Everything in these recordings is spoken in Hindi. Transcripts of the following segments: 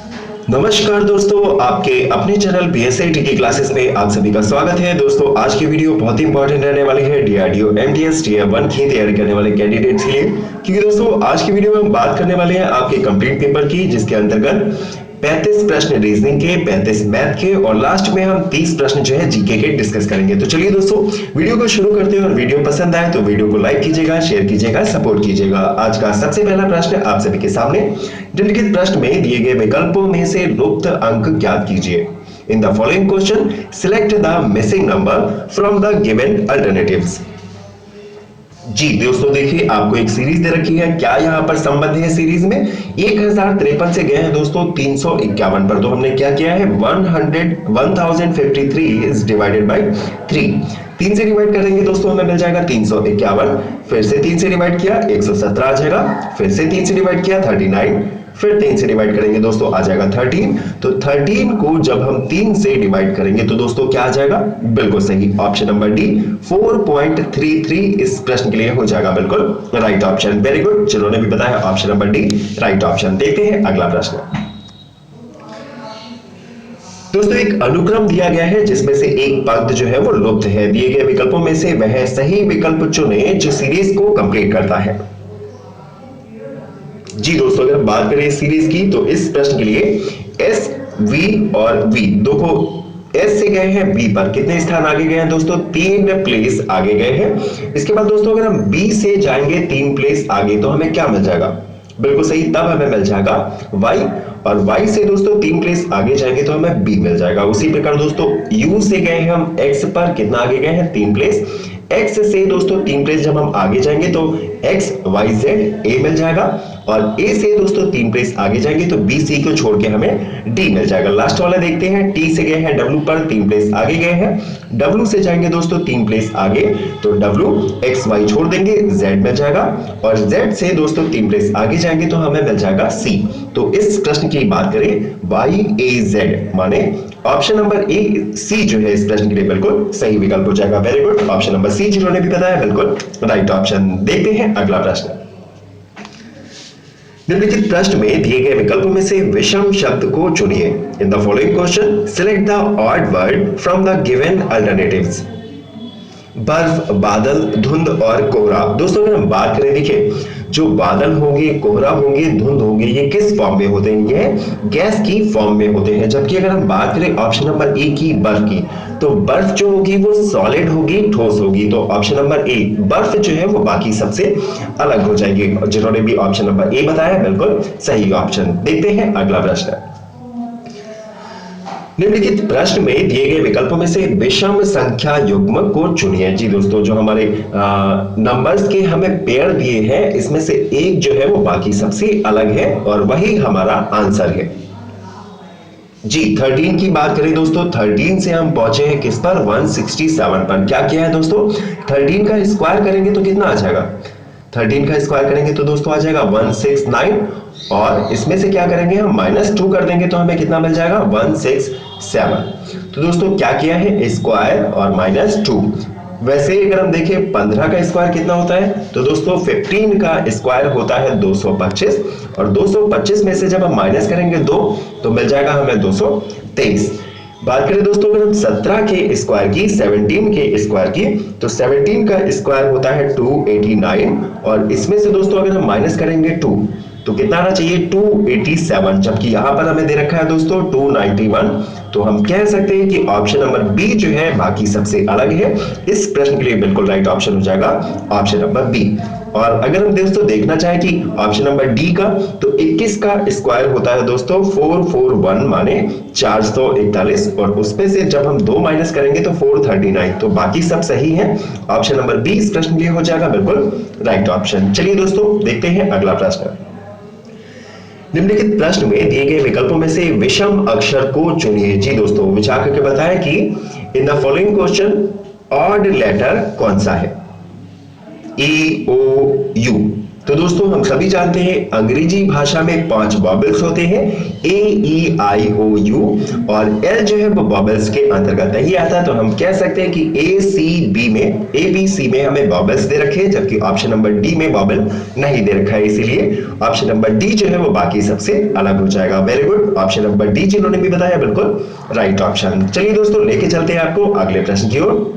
नमस्कार दोस्तों, आपके अपने चैनल बीएसआईटी की क्लासेस में आप सभी का स्वागत है। दोस्तों, आज की वीडियो बहुत ही इंपॉर्टेंट रहने वाली है डीआरडीओ एमटीएस टीयर 1 की तैयारी करने वाले कैंडिडेट्स के लिए, क्योंकि दोस्तों आज की वीडियो में हम बात करने वाले हैं आपके कंप्लीट पेपर की, जिसके अंतर्गत 35 प्रश्न रीजनिंग के, 35 मैथ के और लास्ट में हम 30 प्रश्न जो है जीके के डिस्कस करेंगे। तो चलिए दोस्तों वीडियो को शुरू करते हैं, और वीडियो पसंद आए तो वीडियो को लाइक कीजिएगा, शेयर कीजिएगा, सपोर्ट कीजिएगा। आज का सबसे पहला प्रश्न आप सभी के सामने, निम्नलिखित प्रश्न में दिए गए विकल्पों में से लुप्त अंक ज्ञात कीजिए। In the following question select the missing number from the given alternatives. जी दोस्तों, देखिए आपको एक सीरीज दे रखी है। क्या यहाँ पर संबंध है सीरीज में? 1053 से गए हैं दोस्तों 351 पर। तो हमने क्या किया है, 1053 इज डिवाइडेड बाय 3। 3 से डिवाइड करेंगे दोस्तों हमें मिल जाएगा 351, फिर से 3 से डिवाइड किया 117 आ जाएगा, फिर से 3 से डिवाइड किया 39, फिर 3 से डिवाइड करेंगे दोस्तों आ जाएगा 13। तो 13 को जब हम 3 से डिवाइड करेंगे तो दोस्तों क्या आ जाएगा? बिल्कुल सही, ऑप्शन नंबर डी 4.33 इस प्रश्न के लिए हो जाएगा बिल्कुल राइट ऑप्शन। वेरी गुड, जिन्होंने भी बताया option number D right option. देखते हैं अगला प्रश्न। दोस्तों एक अनुक्रम दिया गया है जिसमें से एक पंक्ति जो है वो लुप्त है। दिए गए विकल्पों में से वह सही विकल्प चुने जो सीरीज को कंप्लीट करता है। जी दोस्तों, अगर बात करें इस सीरीज की तो इस प्रश्न के लिए एस, वी और वी दो को एस से गए हैं बी पर, कितने स्थान आगे गए हैं दोस्तों? 3 प्लेस आगे गए हैं। इसके बाद दोस्तों अगर हम बी से जाएंगे 3 प्लेस आगे तो हमें क्या मिल जाएगा? बिल्कुल सही, तब हमें मिल जाएगा वाई, और वाई से दोस्तों 3 प्लेस आगे जाएंगे तो हमें बी मिल जाएगा। उसी प्रकार दोस्तों यू से गए हैं हम एक्स पर, कितना आगे गए हैं? 3 प्लेस। एक्स से दोस्तों 3 प्लेस जब हम आगे जाएंगे तो एक्स वाई जेड ए मिल जाएगा, और ए से दोस्तों 3 प्लेस आगे जाएंगे तो बी सी को छोड़ के हमें डी मिल जाएगा। लास्ट वाला देखते हैं, टी से गए हैं डब्ल्यू पर, 3 प्लेस आगे गए हैं। डब्ल्यू से जाएंगे दोस्तों 3 प्लेस आगे तो डब्ल्यू एक्स वाई छोड़ देंगे जेड मिल जाएगा, और जेड से दोस्तों 3 प्लेस आगे जाएंगे तो हमें मिल जाएगा सी। तो इस प्रश्न की बात करें वाई ए जेड माने ऑप्शन नंबर ए सी जो है इस प्रश्न के लिए बिल्कुल सही विकल्प हो जाएगा। Very good, option number C जिन्होंने भी बताया बिल्कुल राइट ऑप्शन। देखते हैं अगला प्रश्न। निम्नलिखित प्रश्न में दिए गए विकल्पों में से विषम शब्द को चुनिए। इन the following question select the odd word from the given alternatives. बर्फ, बादल, धुंध और कोहरा। दोस्तों अगर हम बात करें, देखिए जो बादल होंगे, कोहरा होंगे, धुंध होंगे, ये किस फॉर्म में होते हैं? ये गैस की फॉर्म में होते हैं। जबकि अगर हम बात करें ऑप्शन नंबर ए की बर्फ की, तो बर्फ जो होगी वो सॉलिड होगी, ठोस होगी। तो ऑप्शन नंबर ए बर्फ जो है वो बाकी सबसे अलग हो जाएगी। जिन्होंने भी ऑप्शन नंबर ए बताया बिल्कुल सही ऑप्शन। देखते हैं अगला प्रश्न। निम्नलिखित प्रश्न में दिए गए विकल्पों में से विषम संख्या युग्म को चुनिए। जी दोस्तों, जो हमारे नंबर्स के हमें पेयर दिए हैं इसमें से एक जो है वो बाकी सबसे अलग है, और वही हमारा आंसर है। जी 13 की बात करें दोस्तों, 13 से हम पहुंचे हैं किस पर? 167 पर। क्या किया है दोस्तों? 13 का स्क्वायर करेंगे तो कितना आ जाएगा? 13 का स्क्वायर करेंगे तो दोस्तों आ जाएगा 169, और इसमें से क्या करेंगे हम? -2 कर देंगे तो हमें कितना मिल जाएगा? 167। तो दोस्तों क्या किया है? स्क्वायर और -2। वैसे अगर हम देखें 15 का स्क्वायर कितना होता है, तो दोस्तों 15 का स्क्वायर होता है 225, और 225 में से जब हम माइनस करेंगे 2 तो मिल जाएगा हमें 223। बात करें दोस्तों अगर हम 17 के स्क्वायर की, 17 के स्क्वायर की, तो 17 का स्क्वायर होता है 289, और इसमें से दोस्तों अगर हम माइनस करेंगे 2 तो कितना आना चाहिए? 287। जबकि यहां पर हमें दे रखा है दोस्तों 291। तो हम कह सकते हैं कि ऑप्शन नंबर बी जो है बाकी सबसे अलग है। इस प्रश्न के लिए बिल्कुल राइट ऑप्शन हो जाएगा ऑप्शन नंबर बी। और अगर हम दोस्तों देखना चाहें कि ऑप्शन नंबर डी का, तो 21 का स्क्वायर होता है दोस्तों 441 माने 441, और उसमें से जब हम 2 माइनस करेंगे तो 439। तो बाकी सब सही है। ऑप्शन नंबर बी इस प्रश्न के लिए हो जाएगा बिल्कुल राइट ऑप्शन। चलिए दोस्तों देखते हैं अगला प्रश्न। निम्नलिखित प्रश्न में दिए गए विकल्पों में से विषम अक्षर को चुनिए। जी दोस्तों, विचार करके बताएं कि in the following question odd letter कौन सा है? E, O, U. तो दोस्तों हम सभी जानते हैं अंग्रेजी भाषा में 5 वॉवेल्स होते हैं, ए ई आई ओ यू, और एल जो है वो वॉवेल्स के अंतर्गत नहीं आता। तो हम कह सकते हैं कि ए सी बी में, ए बी सी में हमें वॉवेल्स दे रखे हैं, जबकि ऑप्शन नंबर डी में वॉवेल नहीं दे रखा है, इसीलिए ऑप्शन नंबर डी जो है वो बाकी सबसे अलग हो जाएगा। Very good, option number D जिन्होंने भी बताया बिल्कुल राइट ऑप्शन। चलिए दोस्तों लेके चलते हैं आपको अगले प्रश्न की ओर।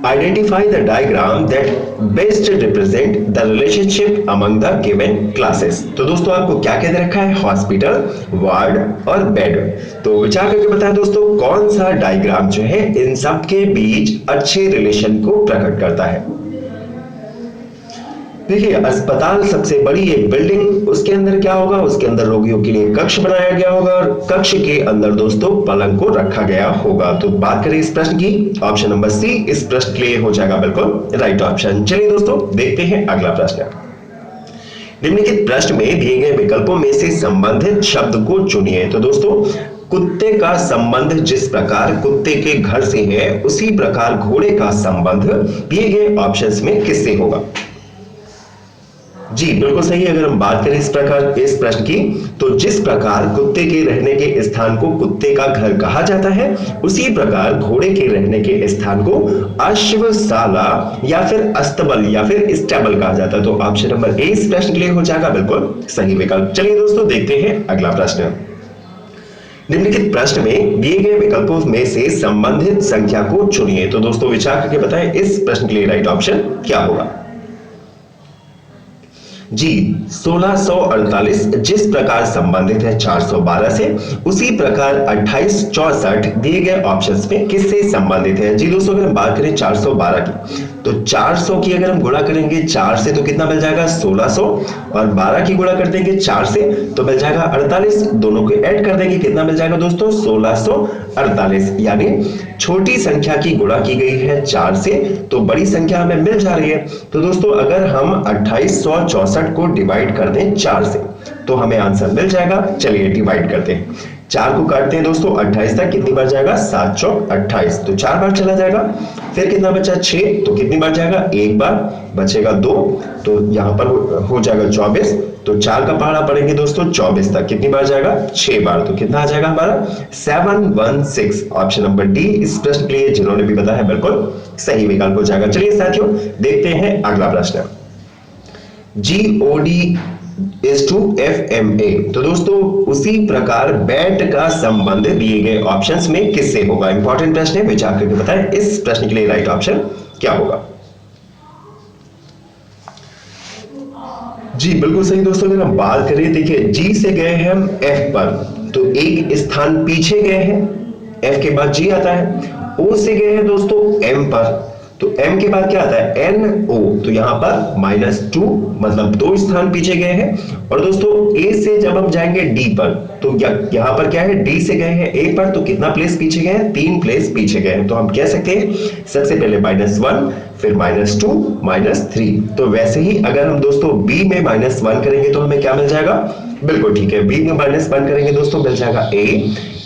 Identify the diagram that best represent the relationship among the given classes। तो दोस्तों आपको क्या कह रखा है, हॉस्पिटल, वार्ड और बेड। तो विचार करके बताएं दोस्तों कौन सा डायग्राम जो है इन सब के बीच अच्छे रिलेशन को प्रकट करता है। देखिए अस्पताल सबसे बड़ी एक बिल्डिंग, उसके अंदर क्या होगा, उसके अंदर रोगियों के लिए कक्ष बनाया गया होगा और कक्ष के अंदर दोस्तों पलंग को रखा गया होगा। तो बात करें इस प्रश्न की, ऑप्शन नंबर सी इस प्रश्न के लिए हो जाएगा बिल्कुल राइट ऑप्शन। चलिए दोस्तों देखते हैं अगला प्रश्न। निम्नलिखित प्रश्न में दिए गए विकल्पों में से संबंधित शब्द को चुनिए। तो दोस्तों कुत्ते का संबंध जिस प्रकार कुत्ते के घर से है, उसी प्रकार घोड़े का संबंध दिए गए ऑप्शंस में किससे होगा। जी बिल्कुल सही। अगर हम बात करें इस प्रश्न की, तो जिस प्रकार कुत्ते के रहने के स्थान को कुत्ते का घर कहा जाता है, उसी प्रकार घोड़े के रहने के स्थान को अश्वशाला या फिर अस्तबल या फिर स्टेबल कहा जाता है। तो ऑप्शन नंबर ए इस प्रश्न के लिए हो जाएगा बिल्कुल सही विकल्प। चलिए दोस्तों देखते हैं अगला प्रश्न। निम्नलिखित प्रश्न में दिए गए विकल्पों में से संबंधित संख्या को चुनिए। तो दोस्तों विचार करके बताएं इस प्रश्न के लिए राइट ऑप्शन क्या होगा। जी 1648 जिस प्रकार संबंधित है 412 से, उसी प्रकार 2864 दिए गए ऑप्शंस में किससे संबंधित है। जी दोस्तों अगर हम बात करें 412 की, तो 400 की अगर हम गुणा करेंगे 4 से तो कितना मिल जाएगा 1600, और 12 की गुणा कर देंगे 4 से तो मिल जाएगा 48, दोनों को ऐड कर देंगे कितना मिल जाएगा दोस्तों 1648। यानी छोटी संख्या की गुणा की गई है 4 से, तो बड़ी संख्या हमें मिल जा रही है। तो दोस्तों अगर हम 2864 को डिवाइड कर दें 4 से तो हमें आंसर मिल जाएगा। चलिए डिवाइड करते हैं, 4 को काटते हैं दोस्तों 28 तक, कितनी बार जाएगा 7 चौक 28, तो 4 बार चला जाएगा। फिर कितना बचा 6, तो कितनी बार जाएगा 1 बार, बचेगा 2, तो यहां पर हो जाएगा 24, तो 4 का पहाड़ा पड़ेंगे दोस्तों 24 तक, कितनी बार जाएगा 6 बार, तो कितना आ जाएगा हमारा 716। ऑप्शन नंबर डी इस प्रश्न के लिए जिन्होंने भी बताया बिल्कुल सही विकल्प हो जाएगा। चलिए साथियों देखते हैं अगला प्रश्न। GOD is to FMA। तो दोस्तों उसी प्रकार बैट का संबंध दिए गए ऑप्शंस में किससे होगा। इंपॉर्टेंट प्रश्न है, विचार करके बताएं इस प्रश्न के लिए राइट ऑप्शन क्या होगा। जी बिल्कुल सही दोस्तों। अगर हम बात करें, देखिए जी से गए हैं हम F पर, तो एक स्थान पीछे गए हैं, F के बाद G आता है। O से गए हैं दोस्तों M पर, तो M के बाद क्या आता है NO, तो यहां पर -2 मतलब 2 स्थान पीछे गए हैं। और दोस्तों A से जब हम जाएंगे D पर, तो यहां पर क्या है D से गए हैं A पर, तो कितना प्लेस पीछे गए हैं 3 प्लेस पीछे गए हैं। तो हम कह सकते हैं सबसे पहले -1 फिर -2 -3। तो वैसे ही अगर हम दोस्तों B में -1 करेंगे तो हमें क्या मिल जाएगा, बिल्कुल ठीक है, B में -1 करेंगे दोस्तों मिल जाएगा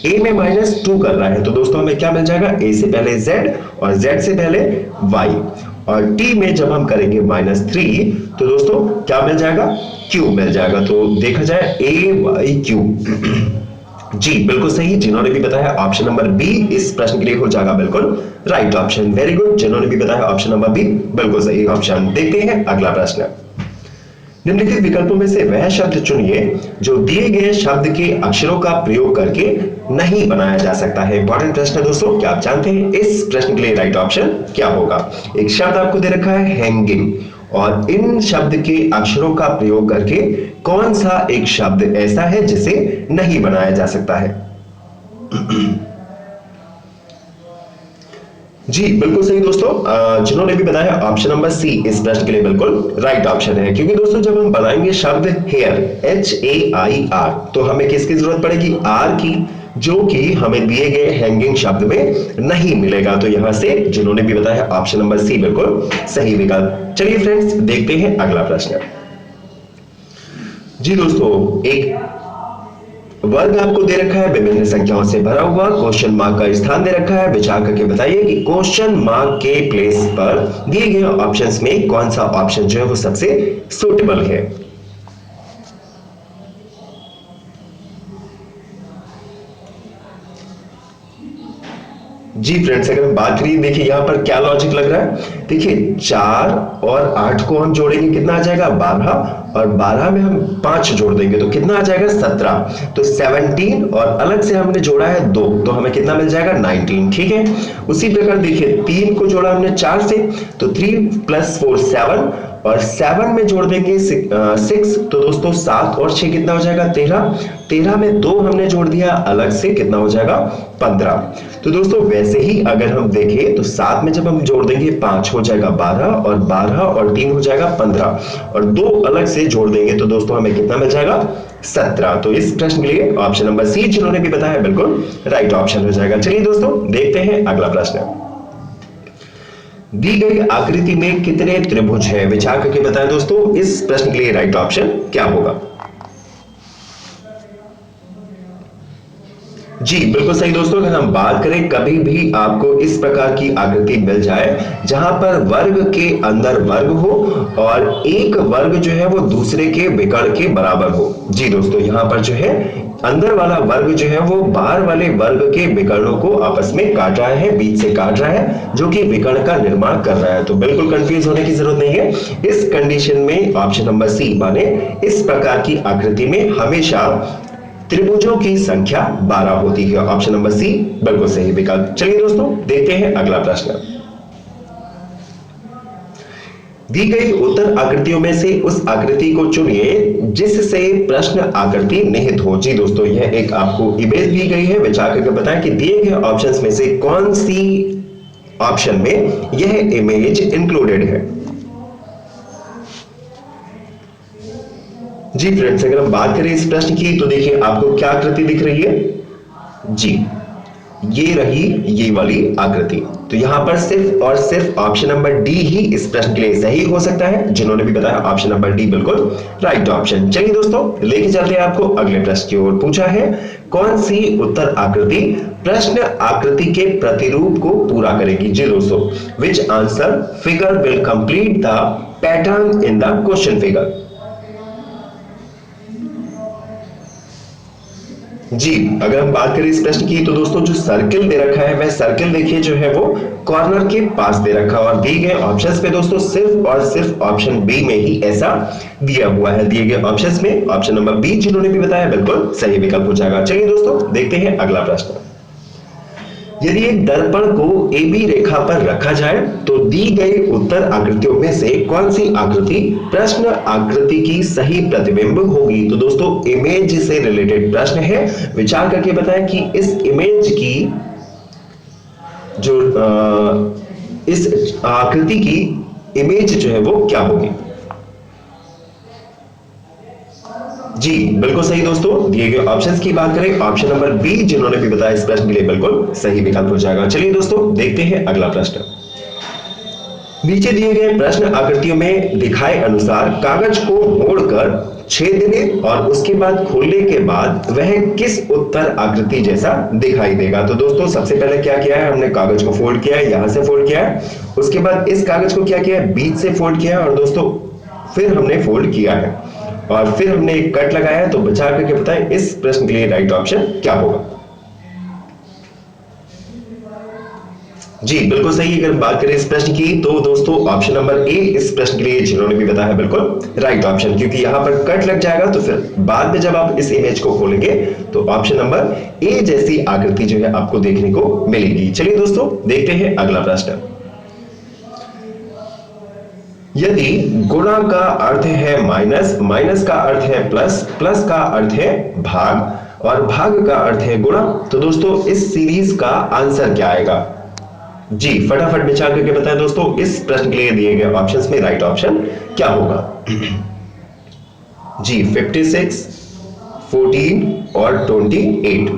A में -2 कर रहा है तो दोस्तों हमें क्या मिल जाएगा, A से पहले Z और Z से पहले Y, और T में जब हम करेंगे -3 तो दोस्तों क्या मिल जाएगा, Q मिल जाएगा। तो देखा जाए AYQ। जी बिल्कुल सही, जिन्होंने भी बताया ऑप्शन नंबर बी इस प्रश्न के लिए हो जाएगा बिल्कुल राइट ऑप्शन। वेरी गुड, जिन्होंने भी बताया ऑप्शन नंबर बी बिल्कुल सही ऑप्शन। देखते हैं अगला प्रश्न। निम्नलिखित विकल्पों में से वह शब्द चुनिए जो दिए गए शब्द के अक्षरों का प्रयोग करके नहीं बनाया जा सकता है। इंपॉर्टेंट प्रश्न है दोस्तों, क्या आप जानते हैं इस प्रश्न के लिए राइट ऑप्शन क्या होगा। एक शब्द आपको दे रखा है हैंगिंग, और इन शब्द के अक्षरों का प्रयोग करके कौन सा एक शब्द ऐसा है जिसे नहीं बनाया जा सकता है। जी बिल्कुल सही दोस्तों, जिन्होंने भी बताया ऑप्शन नंबर सी इस प्रश्न के लिए बिल्कुल राइट ऑप्शन है। क्योंकि दोस्तों जब हम बनाएंगे शब्द हेयर HAIR, तो हमें किसकी जरूरत पड़ेगी, आर की, जो कि हमें दिए गए हैंगिंग शब्द में नहीं मिलेगा। तो यहां से जिन्होंने भी बताया ऑप्शन नंबर सी बिल्कुल सही विकल्प। चलिए फ्रेंड्स देखते हैं अगला प्रश्न। जी दोस्तों एक वर्ग आपको दे रखा है विभिन्न संख्याओं से भरा हुआ, क्वेश्चन मार्क का स्थान दे रखा है। विचार करके बताइए कि क्वेश्चन मार्क के प्लेस पर दिए गए ऑप्शंस में कौन सा ऑप्शन जो है वो सबसे सूटेबल है। जी फ्रेंड्स, अगर हम बात करिए, देखिए यहां पर क्या लॉजिक लग रहा है। देखिए 4 और 8 को हम जोड़ेंगे, कितना आ जाएगा 12, और 12 में हम 5 जोड़ देंगे तो कितना आ जाएगा 17। तो 17 और अलग से हमने जोड़ा है 2, तो हमें कितना मिल जाएगा 19। ठीक है, उसी प्रकार देखिए 3 को जोड़ा हमने 4 से, तो 3 + 4 7, और 7 में जोड़ देंगे 6, तो दोस्तों 7 और 6 कितना हो जाएगा 13। 13 में 2 हमने जोड़ दिया अलग से, कितना हो जाएगा 15। तो दोस्तों वैसे ही अगर हम देखें तो 7 में जब हम जोड़ देंगे 5 हो जाएगा 12, और 12 और 3 हो जाएगा 15, और 2 अलग से जोड़ देंगे तो दोस्तों हमें कितना मिल जाएगा 17। तो इस प्रश्न के लिए ऑप्शन नंबर सी जिन्होंने भी बताया बिल्कुल राइट ऑप्शन हो जाएगा। चलिए दोस्तों देखते हैं अगला प्रश्न। दी गई आकृति में कितने त्रिभुज हैं? विचार करके बताएं दोस्तों, इस प्रश्न के लिए राइट ऑप्शन क्या होगा। जी बिल्कुल सही दोस्तों, अगर हम बात करें कभी भी आपको इस प्रकार की आकृति मिल जाए जहां पर वर्ग के अंदर वर्ग हो और एक वर्ग जो है वो दूसरे के विकर्ण के बराबर हो। जी दोस्तों, यहां पर जो है अंदर वाला वर्ग जो है वो बाहर वाले वर्ग के विकर्णों को आपस में काट रहा है, बीच से काट रहा है, जो कि विकर्ण का निर्माण कर रहा है। तो बिल्कुल कंफ्यूज होने की जरूरत नहीं है। इस कंडीशन में ऑप्शन नंबर सी माने इस प्रकार की आकृति में हमेशा त्रिभुजों की संख्या 12 होती है। ऑप्शन नंबर सी बिल्कुल सही विकल्प। चलिए दोस्तों देखते हैं अगला प्रश्न। दी गई उत्तर आकृतियों में से उस आकृति को चुनिए जिससे प्रश्न आकृति निहित हो। जी दोस्तों, यह एक आपको इमेज दी गई है। विचार करके बताएं कि दिए गए ऑप्शंस में से कौन सी ऑप्शन में यह इमेज इंक्लूडेड है। जी फ्रेंड्स, अगर हम बात करें इस प्रश्न की तो देखिए आपको क्या आकृति दिख रही है। जी ये रही ये वाली आकृति। तो यहां पर सिर्फ और सिर्फ ऑप्शन नंबर डी ही इस प्रश्न के लिए सही हो सकता है। जिन्होंने भी बताया ऑप्शन नंबर डी बिल्कुल राइट ऑप्शन। चलिए दोस्तों लेके चलते हैं आपको अगले प्रश्न की ओर। पूछा है कौन सी उत्तर आकृति प्रश्न आकृति के प्रतिरूप को पूरा करेगी। जी दोस्तों, which answer figure will complete the pattern in the question figure. जी अगर हम बात करें इस प्रश्न की तो दोस्तों जो सर्किल दे रखा है वह सर्किल देखिए जो है वो कॉर्नर के पास दे रखा है, और दिए गए ऑप्शंस पे दोस्तों सिर्फ और सिर्फ ऑप्शन बी में ही ऐसा दिया हुआ है। दिए गए ऑप्शंस में ऑप्शन नंबर बी जिन्होंने भी बताया बिल्कुल सही विकल्प हो जाएगा। चलिए दोस्तों देखते हैं अगला प्रश्न। यदि एक दर्पण को ए बी रेखा पर रखा जाए तो दी गई उत्तर आकृतियों में से कौन सी आकृति प्रश्न आकृति की सही प्रतिबिंब होगी। तो दोस्तों इमेज से रिलेटेड प्रश्न है। विचार करके बताएं कि इस इमेज की जो इस आकृति की इमेज जो है वो क्या होगी। जी बिल्कुल सही दोस्तों, दिए गए ऑप्शंस की बात करें ऑप्शन नंबर बी जिन्होंने भी बताया इस प्रश्न के लिए बिल्कुल सही विकल्प हो जाएगा। चलिए दोस्तों देखते हैं अगला प्रश्न। नीचे दिए गए प्रश्न आकृतियों में दिखाए अनुसार कागज को मोड़कर छेदने और उसके बाद खोलने के बाद वह किस उत्तर आकृति जैसा दिखाई देगा। तो दोस्तों सबसे पहले क्या किया है, हमने कागज को फोल्ड किया है, यहां से फोल्ड किया है, उसके बाद इस कागज को क्या किया है बीच से फोल्ड किया है, और दोस्तों फिर हमने फोल्ड किया है और फिर हमने एक कट लगाया है। तो बचा करके बताएं इस प्रश्न के लिए राइट ऑप्शन क्या होगा। जी बिल्कुल सही, अगर बात करें इस प्रश्न की तो दोस्तों ऑप्शन नंबर ए इस प्रश्न के लिए जिन्होंने भी बताया है बिल्कुल राइट ऑप्शन, क्योंकि यहां पर कट लग जाएगा तो फिर बाद में जब आप इस इमेज को खोलेंगे तो ऑप्शन नंबर ए जैसी आकृति जो है आपको देखने को मिलेगी। चलिए दोस्तों देखते हैं अगला प्रश्न। यदि गुणा का अर्थ है माइनस, माइनस का अर्थ है प्लस, प्लस का अर्थ है भाग और भाग का अर्थ है गुणा, तो दोस्तों इस सीरीज का आंसर क्या आएगा। जी फटाफट विचार करके बताएं दोस्तों इस प्रश्न के लिए दिए गए ऑप्शंस में राइट ऑप्शन क्या होगा। जी 56, 14 और 28।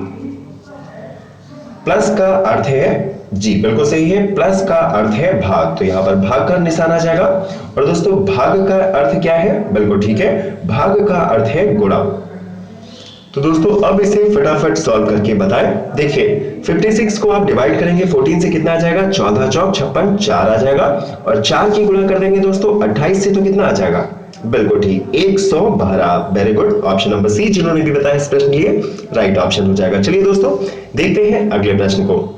प्लस का अर्थ है, जी बिल्कुल सही है, प्लस का अर्थ है भाग, तो यहां पर भाग का निशान आ जाएगा। और दोस्तों भाग का अर्थ क्या है, बिल्कुल ठीक है, भाग का अर्थ है गुणा। तो तो दोस्तों अब इसे फटाफट सॉल्व करके बताएं। देखिए 56 को आप डिवाइड करेंगे 14 से, कितना आ जाएगा, 14 चौक 56, 4 आ जाएगा, और 4 की गुणा कर देंगे दोस्तों 28 से, तो कितना आ जाएगा, बिल्कुल ठीक 112। Very good, option number C जिन्होंने भी बताया इस प्रश्न के लिए राइट ऑप्शन हो जाएगा। चलिए दोस्तों देखते हैं अगले प्रश्न को।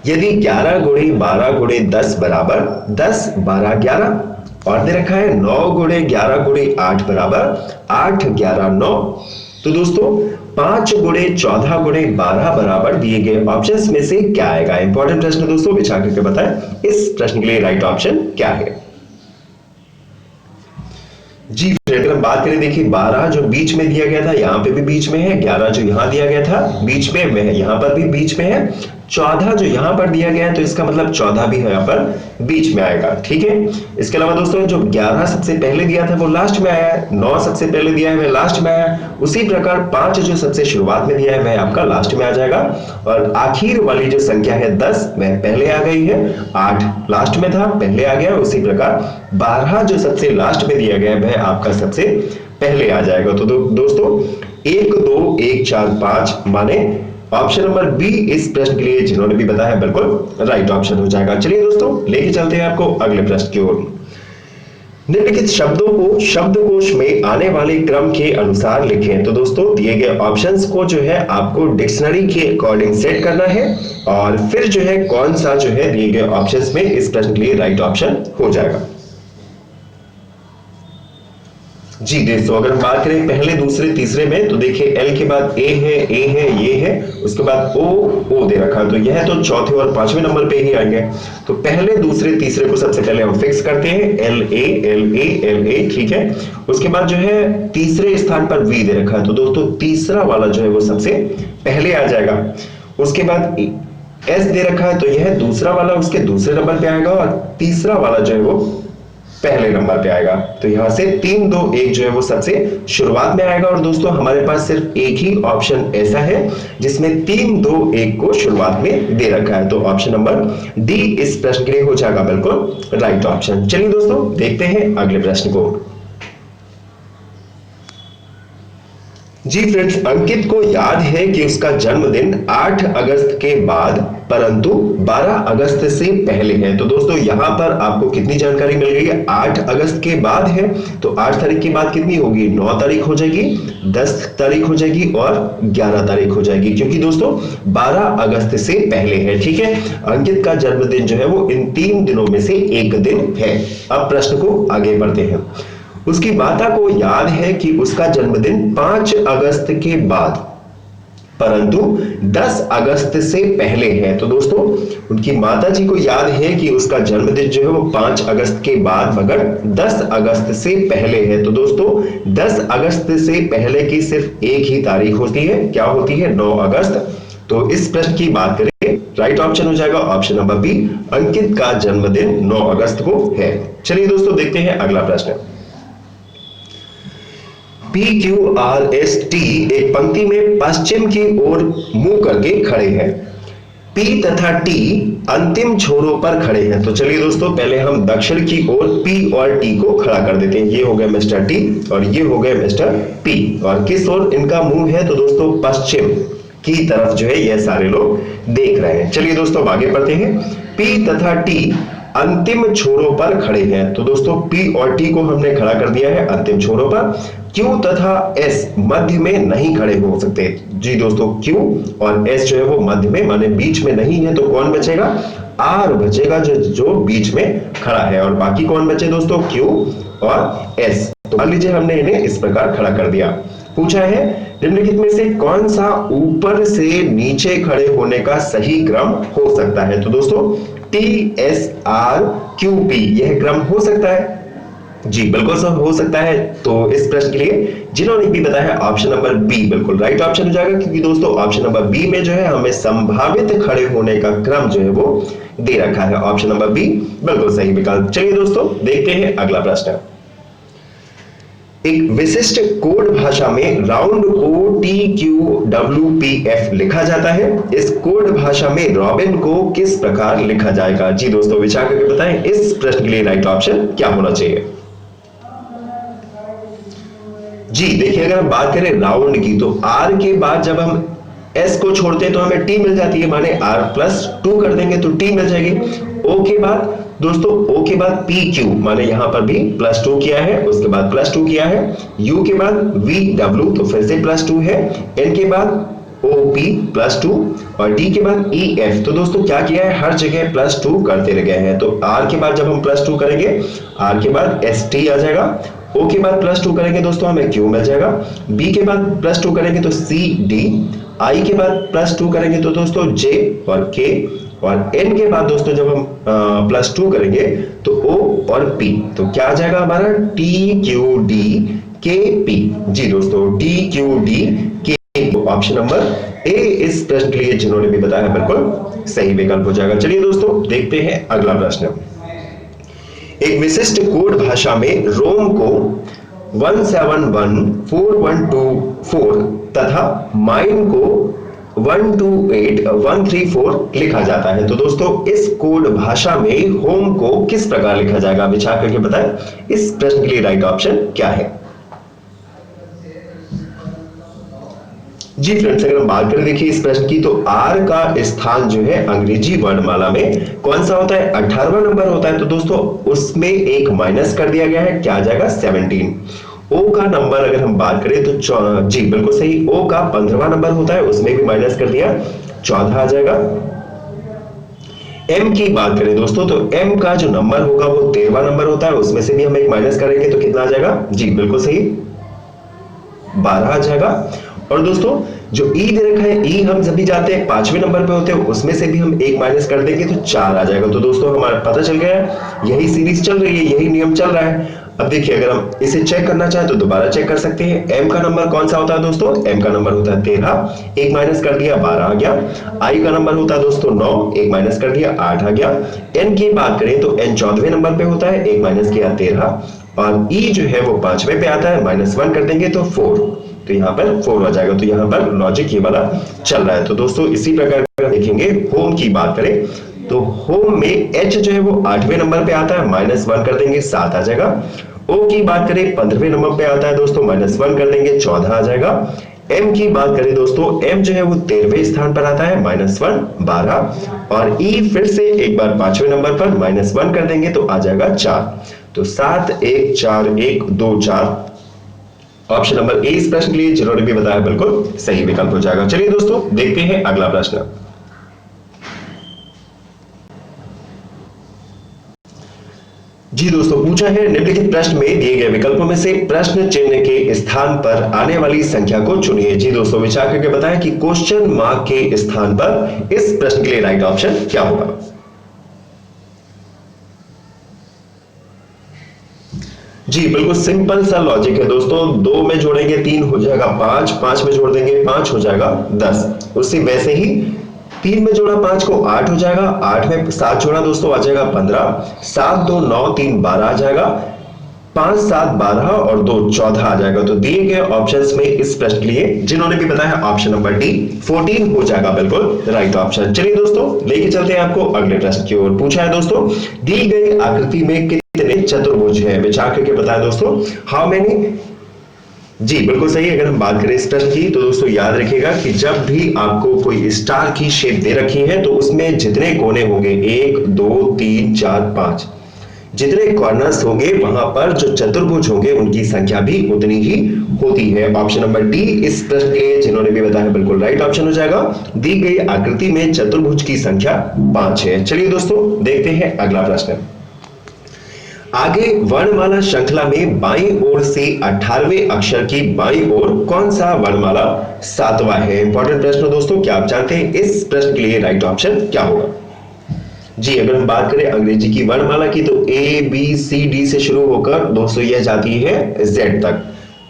यदि 11 गुणे 12 गुणे 10 बराबर 10 12 11, और दे रखा है 9 गुणे 11 गुणे 8 बराबर 8 11 9, तो दोस्तों 5 गुणे 14 गुणे 12 बराबर दिए गए ऑप्शंस में से क्या आएगा। इंपॉर्टेंट प्रश्न दोस्तों, विचार करके बताएं इस प्रश्न के लिए राइट ऑप्शन क्या है। जी फ्रेंड, अगर बात करें, देखिए 12 जो बीच में दिया गया था यहाँ पे भी बीच में है, 11 जो यहाँ दिया गया था बीच में है, यहाँ पर भी बीच में है, 14 जो यहाँ पर दिया गया है तो इसका मतलब 14 भी यहाँ पर बीच में आएगा। ठीक है, इसके अलावा दोस्तों जो 11 सबसे पहले दिया था वो लास्ट में आया है, 9 सबसे पहले दिया है वह लास्ट में आया है, उसी प्रकार 5 जो सबसे शुरुआत में दिया है वह आपका लास्ट में आ जाएगा, और आखिर वाली जो संख्या है 10 वह पहले आ गई है, 8 लास्ट में था पहले आ गया, उसी प्रकार 12 जो सबसे लास्ट में दिया गया है वह आपका सबसे पहले आ जाएगा। तो दोस्तों 1 2 1 4 5 माने ऑप्शन नंबर बी इस प्रश्न के लिए जिन्होंने भी बताया बिल्कुल राइट ऑप्शन हो जाएगा। चलिए दोस्तों लेके चलते हैं आपको अगले प्रश्न की ओर। निम्नलिखित शब्दों को शब्दकोश में आने वाले क्रम के अनुसार लिखें। तो दोस्तों दिए गए ऑप्शंस को जो है आपको डिक्शनरी के अकॉर्डिंग सेट करना है, और फिर जो है कौन सा जो है दिए गए ऑप्शंस में इस प्रश्न के लिए राइट ऑप्शन हो जाएगा। जी दोस्तों अगर हम बात करें पहले दूसरे तीसरे में, तो देखिए एल के बाद ए है, ये है, उसके बाद ओ दे रखा है, तो यह तो चौथे और पांचवें नंबर पे ही आएंगे। तो पहले दूसरे तीसरे को सबसे पहले हम फिक्स करते हैं, एल ए, ठीक है। उसके बाद जो है तीसरे स्थान पर वी दे रखा है, तो दोस्तों तीसरा वाला जो है वो सबसे पहले आ जाएगा। उसके बाद एस दे रखा है, तो यह दूसरा वाला उसके दूसरे नंबर पे आएगा, और तीसरा वाला जो है वो पहले नंबर पे आएगा। तो यहां से 3 2 1 जो है वो सबसे शुरुआत में आएगा, और दोस्तों हमारे पास सिर्फ एक ही ऑप्शन ऐसा है जिसमें 3 2 1 को शुरुआत में दे रखा है, तो ऑप्शन नंबर डी इस प्रश्न के लिए हो जाएगा बिल्कुल राइट ऑप्शन। चलिए दोस्तों देखते हैं अगले प्रश्न को। जी फ्रेंड्स, अंकित को याद है कि उसका जन्मदिन 8 अगस्त के बाद परंतु 12 अगस्त से पहले है। तो दोस्तों यहां पर आपको कितनी जानकारी मिल गई है, 8 अगस्त के बाद है, तो 8 तारीख के बाद कितनी होगी, 9 तारीख हो जाएगी, 10 तारीख हो जाएगी और 11 तारीख हो जाएगी, क्योंकि दोस्तों 12 अगस्त से पहले है। ठीक है, अंकित का जन्मदिन जो है वो इन 3 दिनों में से एक दिन है। अब प्रश्न को आगे बढ़ते हैं। उसकी माता को याद है कि उसका जन्मदिन 5 अगस्त के बाद परंतु 10 अगस्त से पहले है। तो दोस्तों उनकी माता जी को याद है कि उसका जन्मदिन जो है वो 5 अगस्त के बाद मगर 10 अगस्त से पहले है। तो दोस्तों 10 अगस्त से पहले की सिर्फ एक ही तारीख होती है, क्या होती है, 9 अगस्त। तो इस प्रश्न की बात करें राइट ऑप्शन हो जाएगा ऑप्शन नंबर बी, अंकित का जन्मदिन 9 अगस्त को है। चलिए दोस्तों देखते हैं अगला प्रश्न। PQRST एक पंक्ति में पश्चिम की ओर मुंह करके खड़े हैं। P तथा T अंतिम छोरों पर खड़े हैं। तो चलिए दोस्तों पहले हम दक्षिण की ओर P और T को खड़ा कर देते हैं। ये हो गया मिस्टर T और ये हो गया मिस्टर P, और किस ओर इनका मुंह है, तो दोस्तों पश्चिम की तरफ जो है ये सारे लोग देख रहे हैं। चलिए दोस्तों आगे बढ़ते हैं। P तथा T अंतिम छोरों पर खड़े हैं। तो दोस्तों P और T को हमने खड़ा कर दिया है अंतिम छोरों पर। Q तथा S मध्य में नहीं खड़े हो सकते। जी दोस्तों Q और S जो है वो मध्य में माने बीच में नहीं है, तो कौन बचेगा, R बचेगा जो बीच में खड़ा है, और बाकी कौन बचे दोस्तों, Q और S। तो मान लीजिए हमने इन्हें इस प्रकार खड़ा कर दिया। पूछा है निम्नलिखित में से कौन सा ऊपर से नीचे खड़े होने का सही क्रम हो सकता है। तो दोस्तों TSRQP यह क्रम हो सकता है, जी बिल्कुल सब हो सकता है। तो इस प्रश्न के लिए जिन्होंने भी बताया ऑप्शन नंबर बी बिल्कुल राइट ऑप्शन हो जाएगा, क्योंकि दोस्तों ऑप्शन नंबर बी में जो है हमें संभावित खड़े होने का क्रम जो है वो दे रखा है। ऑप्शन नंबर बी बिल्कुल सही विकल्प। चलिए दोस्तों देखते हैं अगला प्रश्न। एक विशिष्ट कोड भाषा में राउंड को TQWPF लिखा जाता है। इस कोड भाषा में रॉबिन को किस प्रकार लिखा जाएगा। जी दोस्तों विचार करके बताएं इस प्रश्न के लिए राइट ऑप्शन क्या होना चाहिए। जी देखिए, अगर हम बात करें राउंड की तो आर के बाद जब हम एस को छोड़ते हैं तो हमें टी मिल जाती है, माने आर प्लस टू कर देंगे तो टी मिल जाएगी। ओ के बाद दोस्तों, ओ के बाद पी क्यू, माने यहां पर भी प्लस टू किया है, उसके बाद प्लस टू किया है। यू के बाद वी डब्ल्यू तो फिर से प्लस टू है। एन के बाद ओ पी प्लस टू, और डी के बाद ई एफ। तो दोस्तों क्या किया है, हर जगह प्लस टू करते रह गए हैं। तो आर के बाद जब हम प्लस टू करेंगे, आर के बाद एस टी आ जाएगा। ओ के बाद प्लस टू करेंगे दोस्तों हमें क्यू मिल जाएगा। बी के बाद प्लस टू करेंगे तो सी डी। आई के बाद प्लस टू करेंगे तो दोस्तों जे और के। और एन के बाद दोस्तों जब हम प्लस टू करेंगे तो ओ और पी। तो क्या आ जाएगा हमारा, टी क्यू डी के पी। जी दोस्तों, टी क्यू डी के। ऑप्शन नंबर ए इस प्रश्न के लिए जिन्होंने भी बताया बिल्कुल सही विकल्प हो जाएगा। चलिए दोस्तों देखते हैं अगला प्रश्न। एक विशिष्ट कोड भाषा में रोम को 1714124 तथा माइन को 128134 लिखा जाता है। तो दोस्तों इस कोड भाषा में होम को किस प्रकार लिखा जाएगा, विचार करके बताएं। इस प्रश्न के लिए राइट ऑप्शन क्या है। जी फ्रेंड्स, अगर हम बात करें देखिए इस प्रश्न की, तो आर का स्थान जो है अंग्रेजी वर्णमाला में कौन सा होता है, 18वां नंबर होता है। तो दोस्तों उसमें एक माइनस कर दिया गया है, क्या आ जाएगा 17। ओ का नंबर अगर हम बात करें तो जी बिल्कुल सही, ओ का 15वां नंबर होता है, उसमें भी माइनस कर दिया, 14 आ जाएगा। एम की बात करें दोस्तों तो एम का जो नंबर होगा वो 13वां नंबर होता है, उसमें से भी हम एक माइनस करेंगे तो कितना आ जाएगा, जी बिल्कुल सही 12 आ जाएगा। और दोस्तों जो ई दे रखा है, ई हम जब भी जाते हैं 5वें नंबर पे होते हैं, उसमें से भी हम एक माइनस कर देंगे तो 4 आ जाएगा। तो दोस्तों हमारा पता चल गया है, यही सीरीज चल रही है, यही नियम चल रहा है। अब देखिए अगर हम इसे चेक करना चाहें तो दोबारा चेक कर सकते हैं। एम का नंबर कौन सा होता है दोस्तों, एम का नंबर होता है 13, एक माइनस कर दिया 12 आ गया। आई का नंबर होता है दोस्तों 9, एक माइनस कर दिया 8 आ गया। एन की बात करें तो एन 14वें नंबर पे होता है, एक माइनस किया 13, और ई जो है वो 5वें पे आता है, -1 कर देंगे तो 4, तो यहाँ पर 4 आ जाएगा। तो यहाँ पर लॉजिक ये वाला चल रहा है। तो दोस्तों इसी प्रकार देखेंगे होम की बात करें तो होम में एच जो है वो 8वें नंबर पे आता है, -1 कर देंगे 7 आ जाएगा। ओ की बात करें 15वें नंबर पे आता है दोस्तों, -1 कर देंगे 14 आ जाएगा। एम की बात करें दोस्तों, एम जो है वो 13वें स्थान पर आता है, -1 12, और ई फिर से एक बार 5वें नंबर पर -1 कर देंगे तो आ जाएगा 4। तो 7 1 4 1 2 4 ऑप्शन नंबर ए इस प्रश्न के लिए जिन्होंने भी बताया बिल्कुल सही विकल्प हो जाएगा। चलिए दोस्तों देखते हैं अगला प्रश्न। जी दोस्तों पूछा है, निम्नलिखित प्रश्न में दिए गए विकल्पों में से प्रश्न चिन्ह के स्थान पर आने वाली संख्या को चुनिए। जी दोस्तों विचार करके बताएं कि क्वेश्चन मार्क के स्थान पर इस प्रश्न के लिए राइट ऑप्शन क्या होगा। जी बिल्कुल सिंपल सा लॉजिक है दोस्तों, 2 में जोड़ेंगे 3 हो जाएगा 5, 5 में जोड़ देंगे 5 हो जाएगा 10। उससे वैसे ही 3 में जोड़ा 5 को 8 हो जाएगा, 8 में 7 जोड़ा दोस्तों आ जाएगा 15, 7 2 9 3 12 आ जाएगा, 5 7 12 और 2 14 आ जाएगा। तो दिए गए ऑप्शंस में इस प्रश्न के लिए जिन्होंने भी बताया ऑप्शन नंबर डी 14 हो जाएगा बिल्कुल राइट ऑप्शन। चलिए दोस्तों लेके चलते हैं आपको अगले प्रश्न की ओर। पूछा है दोस्तों, दी गई आकृति में कितने चतुर्भुज हैं, विचार करके बताया दोस्तों हाउ मेनी। जी बिल्कुल सही। अगर हम बात करें इस प्रश्न की तो दोस्तों याद रखिएगा कि जब भी आपको कोई स्टार की शेप दे रखी है तो उसमें जितने कोने होंगे 1 2 3 4 5, जितने कॉर्नर्स होंगे वहां पर जो चतुर्भुज होंगे उनकी संख्या भी उतनी ही होती है। ऑप्शन नंबर डी इस प्रश्न के लिए जिन्होंने भी बताया बिल्कुल राइट ऑप्शन हो जाएगा। दी गई आकृति में चतुर्भुज की संख्या 5 है। चलिए दोस्तों देखते हैं अगला प्रश्न। आगे वर्णमाला श्रृंखला में बाईं ओर से 18वें अक्षर की बाईं ओर कौन सा वर्णमाला 7वां है। इंपॉर्टेंट प्रश्न दोस्तों, क्या आप जानते हैं इस प्रश्न के लिए राइट ऑप्शन क्या होगा। जी अगर हम बात करें अंग्रेजी की वर्णमाला की तो ए बी सी डी से शुरू होकर दोस्तों यह जाती है जेड तक।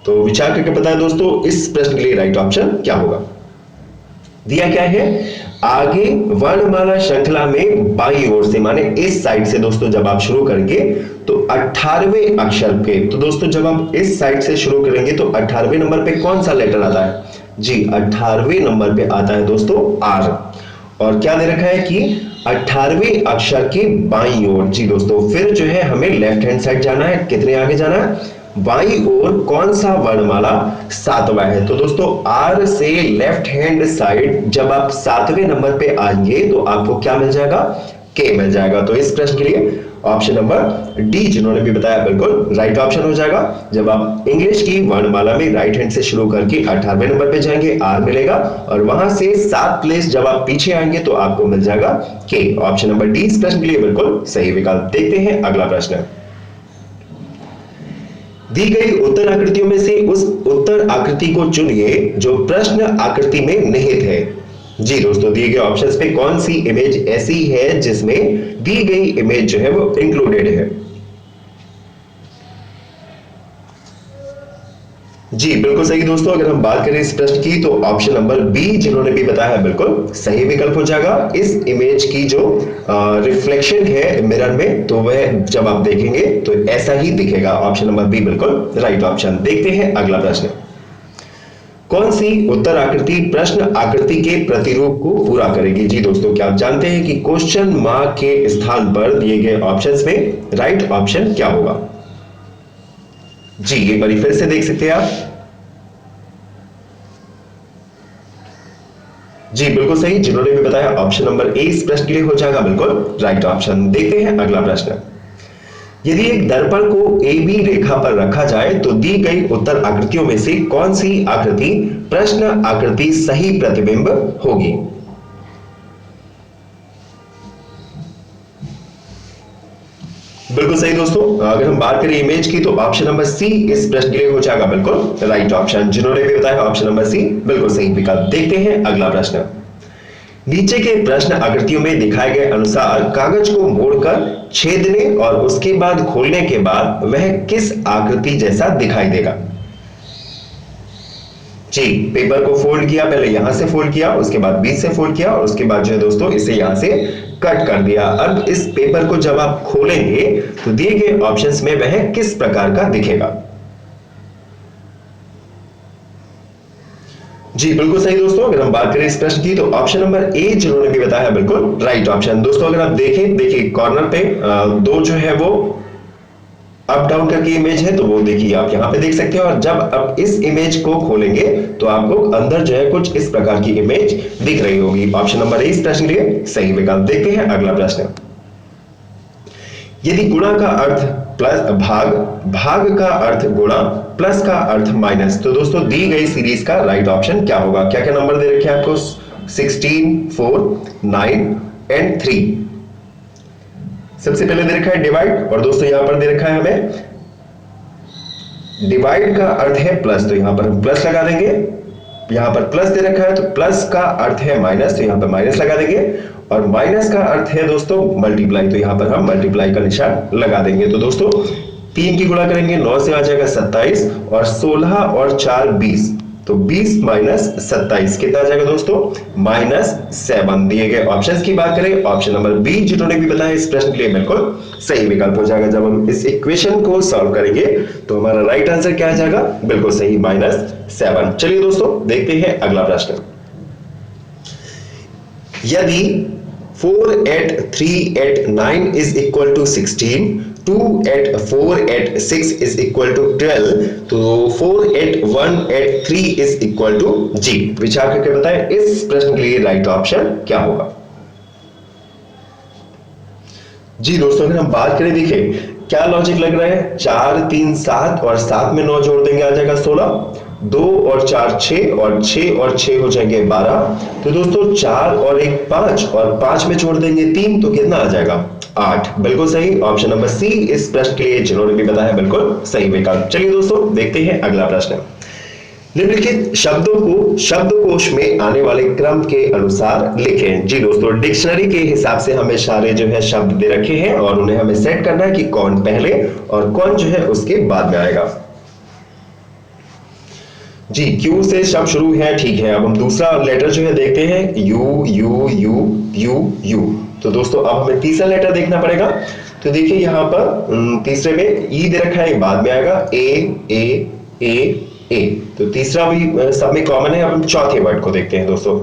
तो विचार करके बताएं दोस्तों इस प्रश्न के लिए राइट ऑप्शन क्या होगा। दिया क्या है, आगे वर्णमाला श्रृंखला में बाईं ओर से माने इस साइड से दोस्तों जब आप शुरू करेंगे तो 18वें अक्षर के, तो दोस्तों जब आप इस साइड से शुरू करेंगे तो 18वें नंबर पे कौन सा लेटर आता है, जी 18वें नंबर पे आता है दोस्तों आर। और क्या दे रखा है कि 18वें अक्षर की बाईं ओर। जी दोस्तों फिर जो है हमें लेफ्ट हैंड साइड जाना है, कितने आगे जाना है बाईं ओर कौन सा वर्णमाला सातवां है? तो दोस्तों आर से लेफ्ट हैंड साइड जब आप सातवें नंबर पे आएंगे तो आपको क्या मिल जाएगा? के मिल जाएगा। तो इस प्रश्न के लिए ऑप्शन नंबर डी जिन्होंने भी बताया बिल्कुल राइट ऑप्शन हो जाएगा। जब आप इंग्लिश की वर्णमाला में राइट हैंड से शुरू करके 18वें नंबर पे जाएंगे आर मिलेगा, और वहां से 7 प्लेस जब आप पीछे आएंगे तो आपको मिल जाएगा के। ऑप्शन नंबर डी इस प्रश्न के लिए बिल्कुल सही विकल्प। देखते हैं अगला प्रश्न। दी गई उत्तर आकृतियों में से उस उत्तर आकृति को चुनिए जो प्रश्न आकृति में निहित है। जी दोस्तों, दिए गए ऑप्शंस पे कौन सी इमेज ऐसी है जिसमें दी गई इमेज जो है वो इंक्लूडेड है? जी बिल्कुल सही दोस्तों। अगर हम बात करें इस प्रश्न की तो ऑप्शन नंबर बी जिन्होंने भी बताया बिल्कुल सही विकल्प हो जाएगा। इस इमेज की जो रिफ्लेक्शन है मिरर में, तो वह जब आप देखेंगे तो ऐसा ही दिखेगा। ऑप्शन नंबर बी बिल्कुल राइट ऑप्शन। देखते हैं अगला प्रश्न। कौन सी उत्तर आकृति प्रश्न आकृति के प्रतिरूप को पूरा करेगी? जी दोस्तों, क्या आप जानते हैं कि क्वेश्चन मार्क के स्थान पर दिए गए ऑप्शंस में राइट ऑप्शन क्या होगा? जी एक बार फिर से देख सकते हैं आप। जी बिल्कुल सही, जिन्होंने भी बताया ऑप्शन नंबर ए इस प्रश्न के लिए हो जाएगा बिल्कुल राइट ऑप्शन। देखते हैं अगला प्रश्न। यदि एक दर्पण को ए बी रेखा पर रखा जाए तो दी गई उत्तर आकृतियों में से कौन सी आकृति प्रश्न आकृति सही प्रतिबिंब होगी? बिल्कुल सही दोस्तों। अगर हम बात करें इमेज की तो ऑप्शन नंबर सी इस प्रश्न के लिए हो जाएगा बिल्कुल राइट ऑप्शन। जिन्होंने भी बताया ऑप्शन नंबर सी बिल्कुल सही विकल्प। देखते हैं अगला प्रश्न। नीचे के प्रश्न आकृतियों में दिखाए गए अनुसार कागज को मोड़कर छेदने और उसके बाद खोलने के बाद वह किस आकृति जैसा दिखाई देगा? जी पेपर को फोल्ड किया, पहले यहां से फोल्ड किया, उसके बाद बीच से फोल्ड किया और उसके बाद जो है दोस्तों इसे यहां से कट कर दिया। अब इस पेपर को जब आप खोलेंगे तो दिए गए ऑप्शंस में वह किस प्रकार का दिखेगा? जी बिल्कुल सही दोस्तों। अगर हम बात करें इस प्रश्न की तो ऑप्शन नंबर ए जिन्होंने भी बताया बिल्कुल राइट ऑप्शन। दोस्तों अगर आप देखें, देखिए कॉर्नर पे दो जो है वो अप डाउन करके इमेज है, तो वो देखिए आप यहां पे देख सकते हैं। और जब आप इस इमेज को खोलेंगे तो आपको अंदर जो है कुछ इस प्रकार की इमेज दिख रही होगी। ऑप्शन नंबर ए इस प्रश्न के लिए सही विकल्प। देखते हैं अगला प्रश्न। यदि गुणा का अर्थ प्लस भाग, भाग का अर्थ गुणा, प्लस का अर्थ माइनस, तो दोस्तों दी गई सीरीज का राइट ऑप्शन क्या होगा? क्या क्या नंबर दे रखे हैं आपको? 16, 4, 9 एंड 3। सबसे पहले दे रखा है डिवाइड, और दोस्तों यहां पर दे रखा है हमें डिवाइड का अर्थ है प्लस, तो यहां पर हम प्लस लगा देंगे। यहां पर प्लस दे रखा है तो प्लस का अर्थ है माइनस, तो यहां पर माइनस लगा देंगे। और माइनस का अर्थ है दोस्तों मल्टीप्लाई, तो यहां पर हम मल्टीप्लाई का निशान लगा देंगे। तो दोस्तों 3 की गुणा करेंगे 9 से आ जाएगा 27, और 16 और 4 20, तो 20 माइनस 27 कितना आ जाएगा दोस्तों? -7। दिए गए ऑप्शंस की बात करें, ऑप्शन नंबर बी जिन्होंने भी बताया इस प्रश्न के लिए बिल्कुल सही विकल्प हो जाएगा। जब हम इस इक्वेशन को सॉल्व करेंगे तो हमारा राइट आंसर क्या आ जाएगा? बिल्कुल सही -7। चलिए दोस्तों देखते हैं अगला प्रश्न। यदि 4 8 3 8 9 is equal to 16, 2 8 4 8 6 is equal to 12, तो 4 8 1 8 3 इज इक्वल टू जी। विचार करके बताएं इस प्रश्न के लिए राइट ऑप्शन क्या होगा? जी दोस्तों अगर हम बात करें, देखिए क्या लॉजिक लग रहा है। 4 3 7 और 7 में 9 जोड़ देंगे आ जाएगा 16, 2 और 4 6 और 6 और 6 हो जाएंगे 12। तो दोस्तों 4 और 1 5 और 5 में जोड़ देंगे 3, तो कितना आ जाएगा? 8। बिल्कुल सही, ऑप्शन नंबर सी इस प्रश्न के लिए जिन्होंने भी बताया बिल्कुल सही विकल्प। चलिए दोस्तों देखते हैं अगला प्रश्न। निम्नलिखित शब्दों को शब्दकोश में आने वाले क्रम के अनुसार लिखें। जी दोस्तों डिक्शनरी के हिसाब से हमें सारे जो है शब्द दे रखे हैं और उन्हें हमें सेट करना है कि कौन पहले और कौन जो है उसके बाद में आएगा। जी क्यू से शब्द शुरू है, ठीक है। अब हम दूसरा लेटर जो है देखते हैं, you you you you you. तो दोस्तों अब हमें तीसरा लेटर देखना पड़ेगा। तो देखिए यहाँ पर तीसरे में ई दे रखा है, बाद में आएगा ए ए ए ए, तो तीसरा भी सब में कॉमन है। अब हम चौथे वर्ड को देखते हैं दोस्तों।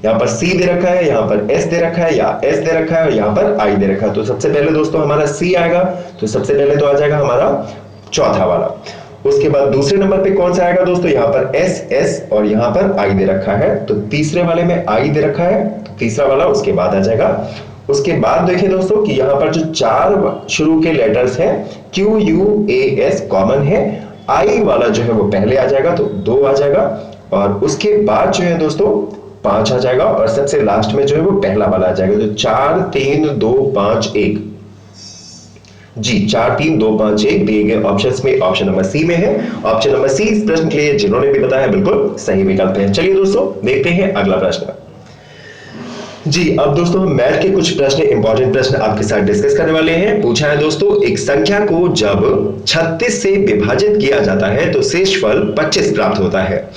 यहाँ पर सी दे रखा है, यहाँ पर एस दे रखा है या एस दे रखा है, और यहाँ पर आई दे रखा है। तो सबसे पहले दोस्तों हमारा सी आएगा, तो सबसे पहले तो आ जाएगा हमारा चौथा वाला। उसके बाद दूसरे नंबर पे कौन सा आएगा दोस्तों, यहाँ पर एस एस और यहाँ पर आई दे रखा है, तो तीसरे वाले में आई दे रखा है, तो तीसरा वाला उसके बाद आ जाएगा। उसके बाद देखिए दोस्तों कि यहाँ पर जो 4 शुरू के लेटर्स हैं Q U A S common है, आई वाला जो है वो पहले आ जाएगा तो 2 आ जाएगा, और उसके बाद जो है दोस्तों 5 आ जाएगा, और सबसे लास्ट में जो है वो पहला वाला आ जाएगा, तो 4 3 2 5 1। जी 4 3 2 5 1 दिए गए ऑप्शंस में ऑप्शन नंबर सी में है। ऑप्शन नंबर सी इस प्रश्न के लिए जिन्होंने भी बताया बिल्कुल सही विकल्प है। चलिए दोस्तों देखते हैं अगला प्रश्न। जी अब दोस्तों हम मैथ के कुछ प्रश्न, इंपॉर्टेंट प्रश्न आपके साथ डिस्कस करने वाले हैं। पूछा है दोस्तों, एक संख्या को जब 36 से विभाजित किया जाता है तो शेषफल 25 प्राप्त होता है।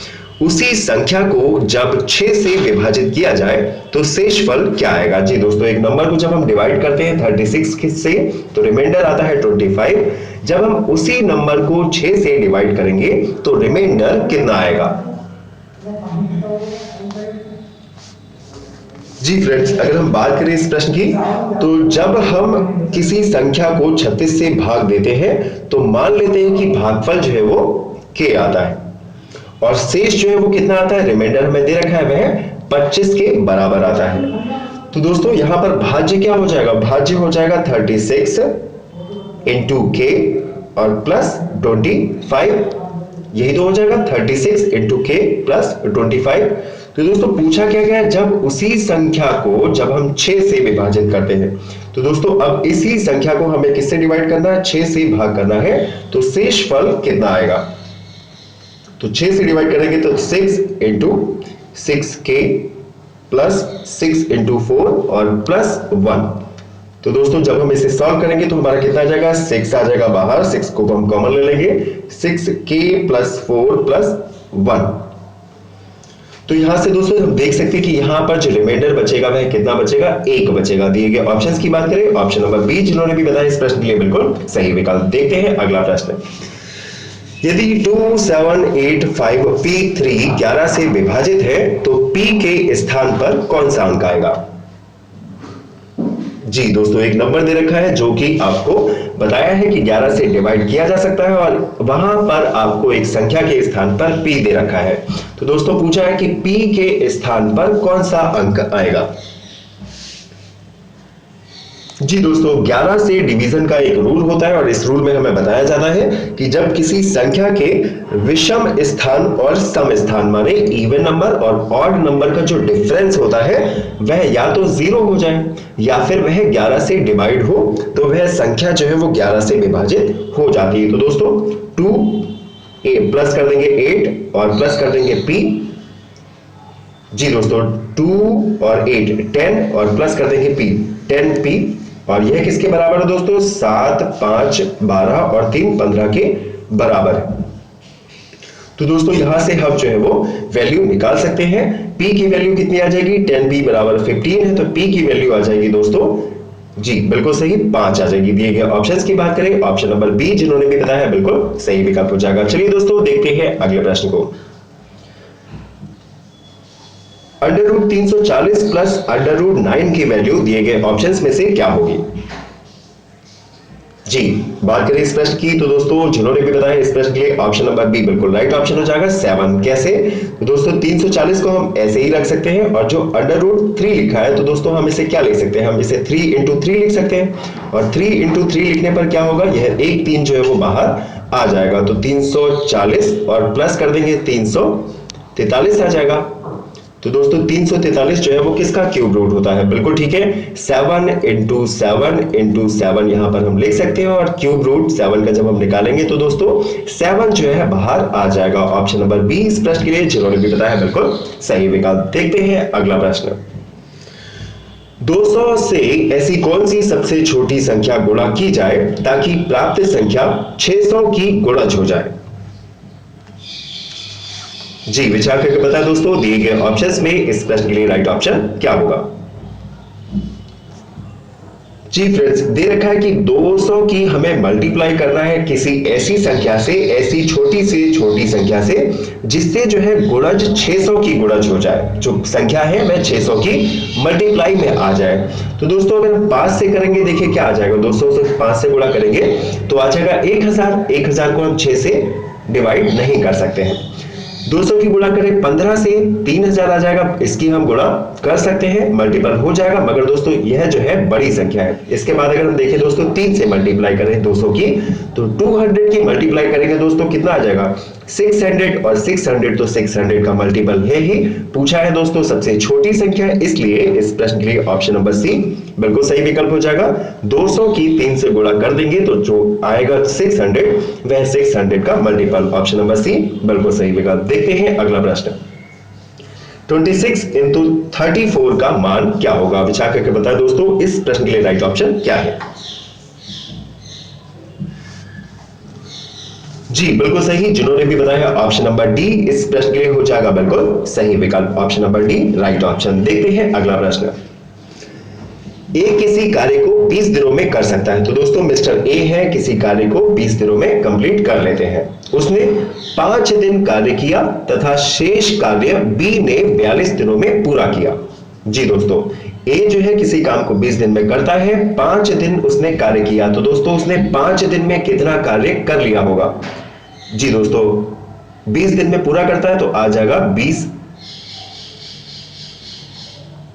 उसी संख्या को जब 6 से विभाजित किया जाए तो शेषफल क्या आएगा। जी दोस्तों, एक नंबर को जब हम डिवाइड करते हैं 36 से तो रिमाइंडर आता है 25। जब हम उसी नंबर को 6 से डिवाइड करेंगे तो रिमाइंडर कितना आएगा। जी फ्रेंड्स, अगर हम बात करें इस प्रश्न की, तो जब हम किसी संख्या को 36 से भाग देते हैं तो मान लेते हैं कि भागफल जो है वो k आता है और शेष जो है वो कितना आता है, रिमाइंडर हमें दे रखा है वह 25 के बराबर आता है। तो दोस्तों यहां पर भाज्य क्या हो जाएगा, भाज्य हो जाएगा 36 इंटू के और प्लस 25, यही तो हो जाएगा 36 इंटू के प्लस 25। तो दोस्तों पूछा क्या गया, जब उसी संख्या को जब हम 6 से विभाजित करते हैं, तो दोस्तों अब इसी संख्या को हमें किससे डिवाइड करना है, 6 से भाग करना है, तो शेषफल कितना आएगा। तो 6 से डिवाइड करेंगे तो 6 इंटू 6k प्लस 6 इंटू 4 और प्लस 1। तो दोस्तों जब हम इसे सॉल्व करेंगे तो हमारा कितना आ जाएगा, 6 आ जाएगा बाहर, 6 को हम कॉमन ले लेंगे, 6k प्लस 4 प्लस 1। तो यहां से दोस्तों हम देख सकते हैं कि यहां पर जो रिमाइंडर बचेगा वह कितना बचेगा, 1 बचेगा। दिए गए ऑप्शंस की बात करें, ऑप्शन नंबर बी जिन्होंने भी बताया इस प्रश्न के लिए बिल्कुल सही विकल्प। देखते हैं अगला प्रश्न। यदि 2 7 8 5 P3 11 से विभाजित है तो P के स्थान पर कौन सा अंक आएगा। जी दोस्तों एक नंबर दे रखा है जो कि आपको बताया है कि 11 से डिवाइड किया जा सकता है और वहां पर आपको एक संख्या के स्थान पर P दे रखा है। तो दोस्तों पूछा है कि P के स्थान पर कौन सा अंक आएगा। जी दोस्तों 11 से डिवीजन का एक रूल होता है और इस रूल में हमें बताया जाता है कि जब किसी संख्या के विषम स्थान और सम स्थान माने इवन नंबर और ऑड नंबर का जो डिफरेंस होता है वह या तो 0 हो जाए या फिर वह 11 से डिवाइड हो, तो वह संख्या जो है वो 11 से विभाजित हो जाती है। तो दोस्तों 2 प्लस कर देंगे 8 और प्लस कर देंगे p। जी दोस्तों 2 और 8 10 और प्लस कर देंगे p 10p, और यह किसके बराबर है दोस्तों, 7 5 12 और 3 15 के बराबर है। तो दोस्तों यहां से हम जो है वो वैल्यू निकाल सकते हैं। p की वैल्यू कितनी आ जाएगी, 10p बराबर 15 है, तो p की वैल्यू आ जाएगी दोस्तों, जी बिल्कुल सही 5 आ जाएगी। दिए गए ऑप्शंस की बात करें, ऑप्शन नंबर बी जिन्होंने भी बताया है बिल्कुल सही विकल्प हो जाएगा। चलिए दोस्तों देखते हैं अगले प्रश्न को। Under root 340 plus under root 9 की वैल्यू दिए गए ऑप्शंस में से क्या होगी। जी बात करें इस प्रश्न की, तो दोस्तों जिन्होंने भी बताया इस प्रश्न के लिए ऑप्शन नंबर बी बिल्कुल राइट ऑप्शन हो जाएगा 7। कैसे, तो दोस्तों 340 को हम ऐसे ही रख सकते हैं और जो अंडर रूट 3 लिखा है तो दोस्तों हम इसे क्या लिख सकते हैं, हम इसे 3 इंटू 3 लिख सकते हैं, और 3 इंटू 3 लिखने पर क्या होगा, यह 1 3 जो है वो बाहर आ जाएगा, तो 340 और प्लस कर देंगे 343 आ जाएगा। तो दोस्तों 343 जो है वो किसका क्यूब रूट होता है, बिल्कुल ठीक है 7 इंटू 7 इंटू 7 यहां पर हम लिख सकते हैं, और क्यूब रूट 7 का जब हम निकालेंगे तो दोस्तों 7 जो है बाहर आ जाएगा। ऑप्शन नंबर बी इस प्रश्न के लिए जिन्होंने भी बताया बिल्कुल सही विकल्प। देखते हैं अगला प्रश्न। 200 से ऐसी कौन सी सबसे छोटी संख्या गुणा की जाए ताकि प्राप्त संख्या 600 की गुणज हो जाए। जी विचार करके बताएं दोस्तों, दिए गए ऑप्शंस में इस प्रश्न के लिए राइट ऑप्शन क्या होगा। जी फ्रेंड्स दे रखा है कि 200 की हमें मल्टीप्लाई करना है किसी ऐसी संख्या से, ऐसी छोटी से छोटी संख्या से जिससे जो है गुणज 600 की गुणज हो जाए, जो संख्या है वह 600 की मल्टीप्लाई में आ जाए। तो दोस्तों अगर हम 5 से करेंगे, देखिए क्या आ जाएगा, 200 से 5 से गुणा करेंगे तो आ जाएगा 1000। 1000 को हम 6 से डिवाइड नहीं कर सकते हैं। 200 की गुणा करें 15 से 3000 आ जाएगा, इसकी हम गुणा कर सकते हैं, मल्टीपल हो जाएगा, मगर दोस्तों यह जो है बड़ी संख्या है। इसके बाद अगर हम देखें दोस्तों 3 से मल्टीप्लाई करें 200 की, तो 200 की मल्टीप्लाई करेंगे दोस्तों कितना आ जाएगा 600, और 600 तो 600 का मल्टीपल है ही। पूछा है दोस्तों सबसे छोटी संख्या, इसलिए इस प्रश्न के लिए ऑप्शन नंबर सी बिल्कुल सही विकल्प हो जाएगा। 200 की 3 से गुणा कर देंगे तो जो आएगा 600, वह 600 का मल्टीपल, ऑप्शन नंबर सी बिल्कुल सही विकल्प। देखते हैं अगला प्रश्न। 26 इंटू 34 का मान क्या होगा, विचार करके बताएं दोस्तों इस प्रश्न के लिए राइट ऑप्शन क्या है। जी बिल्कुल सही, जिन्होंने भी बताया ऑप्शन नंबर डी इस प्रश्न के लिए हो जाएगा बिल्कुल सही विकल्प, option number D right option. देखते हैं अगला प्रश्न। ए किसी कार्य को 20 दिनों में कर सकता है, तो दोस्तों मिस्टर ए है, किसी कार्य को 20 दिनों में कंप्लीट कर लेते हैं। उसने 5 दिन कार्य किया तथा शेष कार्य बी ने 42 दिनों में पूरा किया। जी दोस्तों, ए जो है किसी काम को 20 दिन में करता है, 5 दिन उसने कार्य किया, तो दोस्तों उसने 5 दिन में कितना कार्य कर लिया होगा। जी दोस्तों 20 दिन में पूरा करता है तो आ जाएगा 20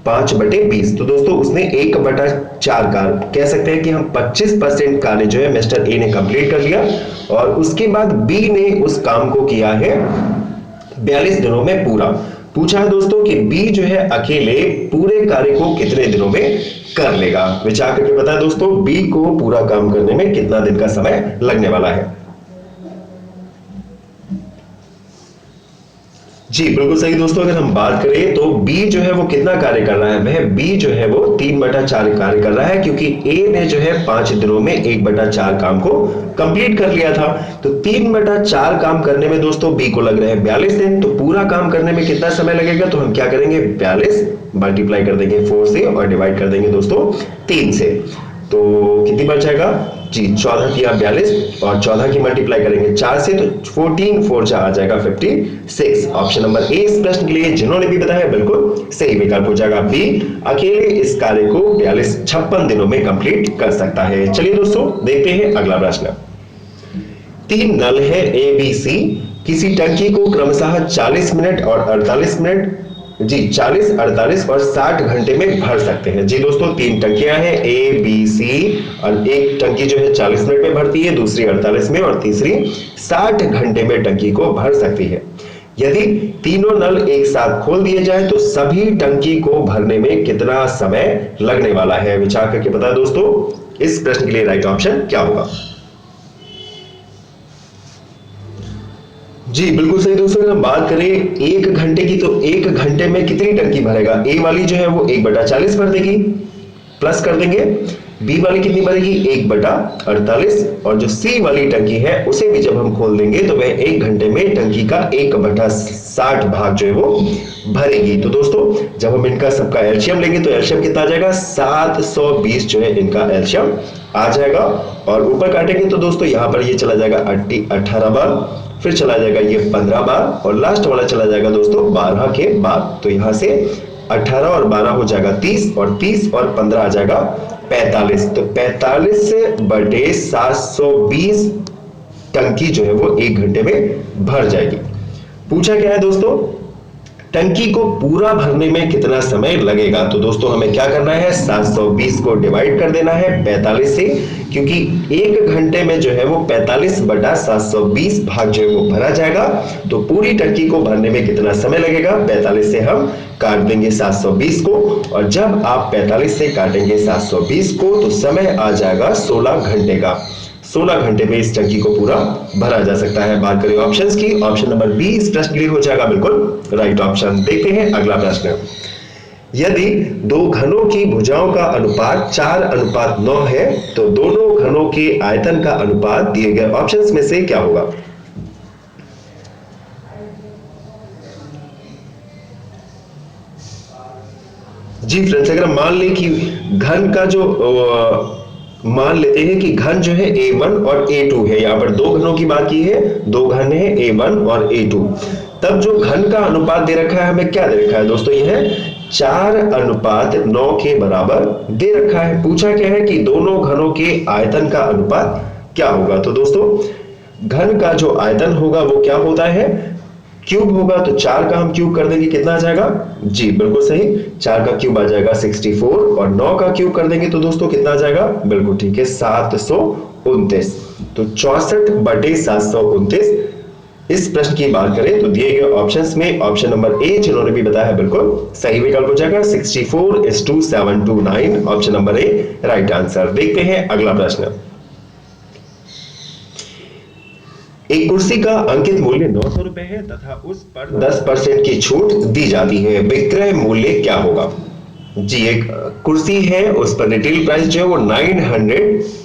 5/20, तो दोस्तों उसने 1/4 कार्य, कह सकते हैं कि हम 25% कार्य जो है मिस्टर ए ने कंप्लीट कर लिया, और उसके बाद बी ने उस काम को किया है 42 दिनों में पूरा। पूछा है दोस्तों कि बी जो है अकेले पूरे कार्य को कितने दिनों में कर लेगा, विचार करके बताएं दोस्तों बी को पूरा काम करने में कितना दिन का समय लगने वाला है। जी बिल्कुल सही दोस्तों, अगर हम बात करें तो बी जो है वो कितना कार्य कर रहा है, वह बी जो है वो 3/4 कार्य कर रहा है, क्योंकि ए ने जो है 5 दिनों में 1/4 काम को कंप्लीट कर लिया था। तो 3/4 काम करने में दोस्तों बी को लग रहे हैं 42 दिन, तो पूरा काम करने में कितना समय लगेगा, तो हम क्या करेंगे 42 मल्टीप्लाई कर देंगे 4 से और डिवाइड कर देंगे दोस्तों 3 से, तो कितनी बच जाएगा जी 14 किया 42, और 14 की मल्टीप्लाई करेंगे 4 से तो 14 4 आ जाएगा 56, ऑप्शन नंबर ए इस प्रश्न के लिए जिन्होंने भी बताया बिल्कुल सही विकल्प हो जाएगा बी, अकेले इस कार्य को 56 दिनों में कंप्लीट कर सकता है। चलिए दोस्तों देखते हैं अगला प्रश्न। 3 नल है ए बी सी, किसी टंकी को क्रमशः 40 मिनट और 48 मिनट जी 40, 48 और 60 घंटे में भर सकते हैं। जी दोस्तों 3 टंकियां हैं ए बी सी, और एक टंकी जो है 40 मिनट में भरती है, दूसरी 48 में और तीसरी 60 घंटे में टंकी को भर सकती है। यदि तीनों नल एक साथ खोल दिए जाए तो सभी टंकी को भरने में कितना समय लगने वाला है, विचार करके बताएं दोस्तों इस प्रश्न के लिए राइट ऑप्शन क्या होगा। जी बिल्कुल सही दोस्तों, अगर हम बात करें 1 घंटे की, तो 1 घंटे में कितनी टंकी भरेगा, ए वाली जो है वो 1/40 भर देगी, प्लस कर देंगे बी वाली कितनी भरेगी 1/48, और जो सी वाली टंकी है उसे भी जब हम खोल देंगे तो वह 1 घंटे में टंकी का 1/60 भाग जो है वो भरेगी। तो दोस्तों जब हम इनका सबका एलसीएम लेंगे तो एलसीएम कितना आ जाएगा 720 जो है इनका एलसीएम आ जाएगा, और ऊपर काटेंगे तो दोस्तों यहाँ पर ये चला जाएगा 18 बार, फिर चला जाएगा ये 15 बार, और लास्ट वाला चला जाएगा दोस्तों 12 के बाद, तो यहां से 18 और 12 हो जाएगा 30, और 30 और 15 आ जाएगा 45, तो 45/720 टंकी जो है वो 1 घंटे में भर जाएगी। पूछा क्या है दोस्तों टंकी को पूरा भरने में कितना समय लगेगा, तो दोस्तों हमें क्या करना है 720 को डिवाइड कर देना है 45 से, क्योंकि 1 घंटे में जो है वो 45/720 भाग जो है वो भरा जाएगा, तो पूरी टंकी को भरने में कितना समय लगेगा 45 से हम काट देंगे 720 को, और जब आप 45 से काटेंगे 720 को तो समय आ जाएगा 16 घंटे का। 16 घंटे में इस टंकी को पूरा भरा जा सकता है। बात करें ऑप्शंस की, ऑप्शन नंबर बी इस प्रश्न के लिए हो जाएगा बिल्कुल राइट ऑप्शन। देखते हैं अगला प्रश्न। यदि 2 घनों की भुजाओं का अनुपात 4:9 है तो दोनों घनों के आयतन का अनुपात दिए गए ऑप्शंस में से क्या होगा। जी फ्रेंड्स, अगर मान लें कि घन का जो मान लेते हैं कि घन जो है A1 और A2 है, यहाँ पर 2 घनों की बात की है, 2 घन है A1 और A2, तब जो घन का अनुपात दे रखा है हमें क्या दे रखा है दोस्तों, यह 4:9 के बराबर दे रखा है। पूछा क्या है कि दोनों घनों के आयतन का अनुपात क्या होगा, तो दोस्तों घन का जो आयतन होगा वो क्या होता है, क्यूब होगा। तो 4 का हम क्यूब कर देंगे, कितना आ जाएगा, जी बिल्कुल सही, 4 का क्यूब आ जाएगा 64, और 9 का क्यूब कर देंगे तो दोस्तों कितना आ जाएगा, बिल्कुल ठीक है 729। तो 64/729। इस प्रश्न की बात करें तो दिए गए ऑप्शंस में ऑप्शन नंबर ए जिन्होंने भी बताया बिल्कुल सही विकल्प हो जाएगा, 64:729, option number A right answer. देखते हैं अगला प्रश्न। एक कुर्सी का अंकित मूल्य 900 रुपए है तथा उस पर 10% की छूट दी जाती है, विक्रय मूल्य क्या होगा। जी एक कुर्सी है, उस पर रिटेल प्राइस जो है वो 900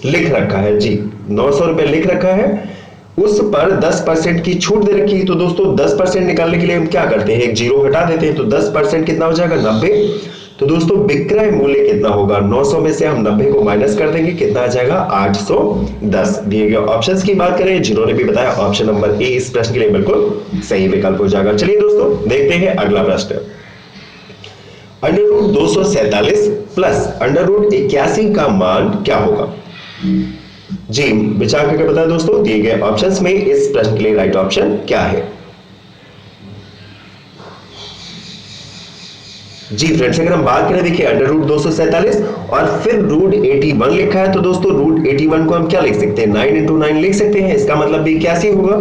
लिख रखा है, जी 900 रुपए लिख रखा है, उस पर 10% की छूट दे रखी है। तो दोस्तों 10% निकालने के लिए हम क्या करते हैं, एक जीरो हटा देते हैं, तो 10% कितना हो जाएगा, 90। तो दोस्तों विक्रय मूल्य कितना होगा, 900 में से हम 90 को माइनस कर देंगे, कितना आ जाएगा 810। दिए गए ऑप्शंस की बात करें, जिन्होंने भी बताया ऑप्शन नंबर ए इस प्रश्न के लिए बिल्कुल सही विकल्प हो जाएगा। चलिए दोस्तों देखते हैं अगला प्रश्न। Under root 247 plus under root 81 का मान क्या होगा। जी विचार करके बताएं दोस्तों, दिए गए ऑप्शंस में इस प्रश्न के लिए राइट ऑप्शन क्या है। जी फ्रेंड्स अगर हम बात करें, देखिए अंडर रूट 247 और फिर रूट 81 लिखा है, तो दोस्तों रूट 81 को हम क्या लिख सकते हैं, 9 इंटू 9 लिख सकते हैं, इसका मतलब भी 81 होगा।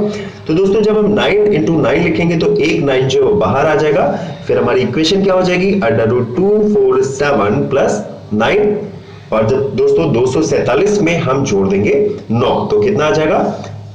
तो दोस्तों जब हम 9 इंटू 9 लिखेंगे तो एक 9 जो बाहर आ जाएगा, फिर हमारी इक्वेशन क्या हो जाएगी, अंडर रूट 247 प्लस 9, और जब दोस्तों 247 में हम जोड़ देंगे 9 तो कितना आ जाएगा,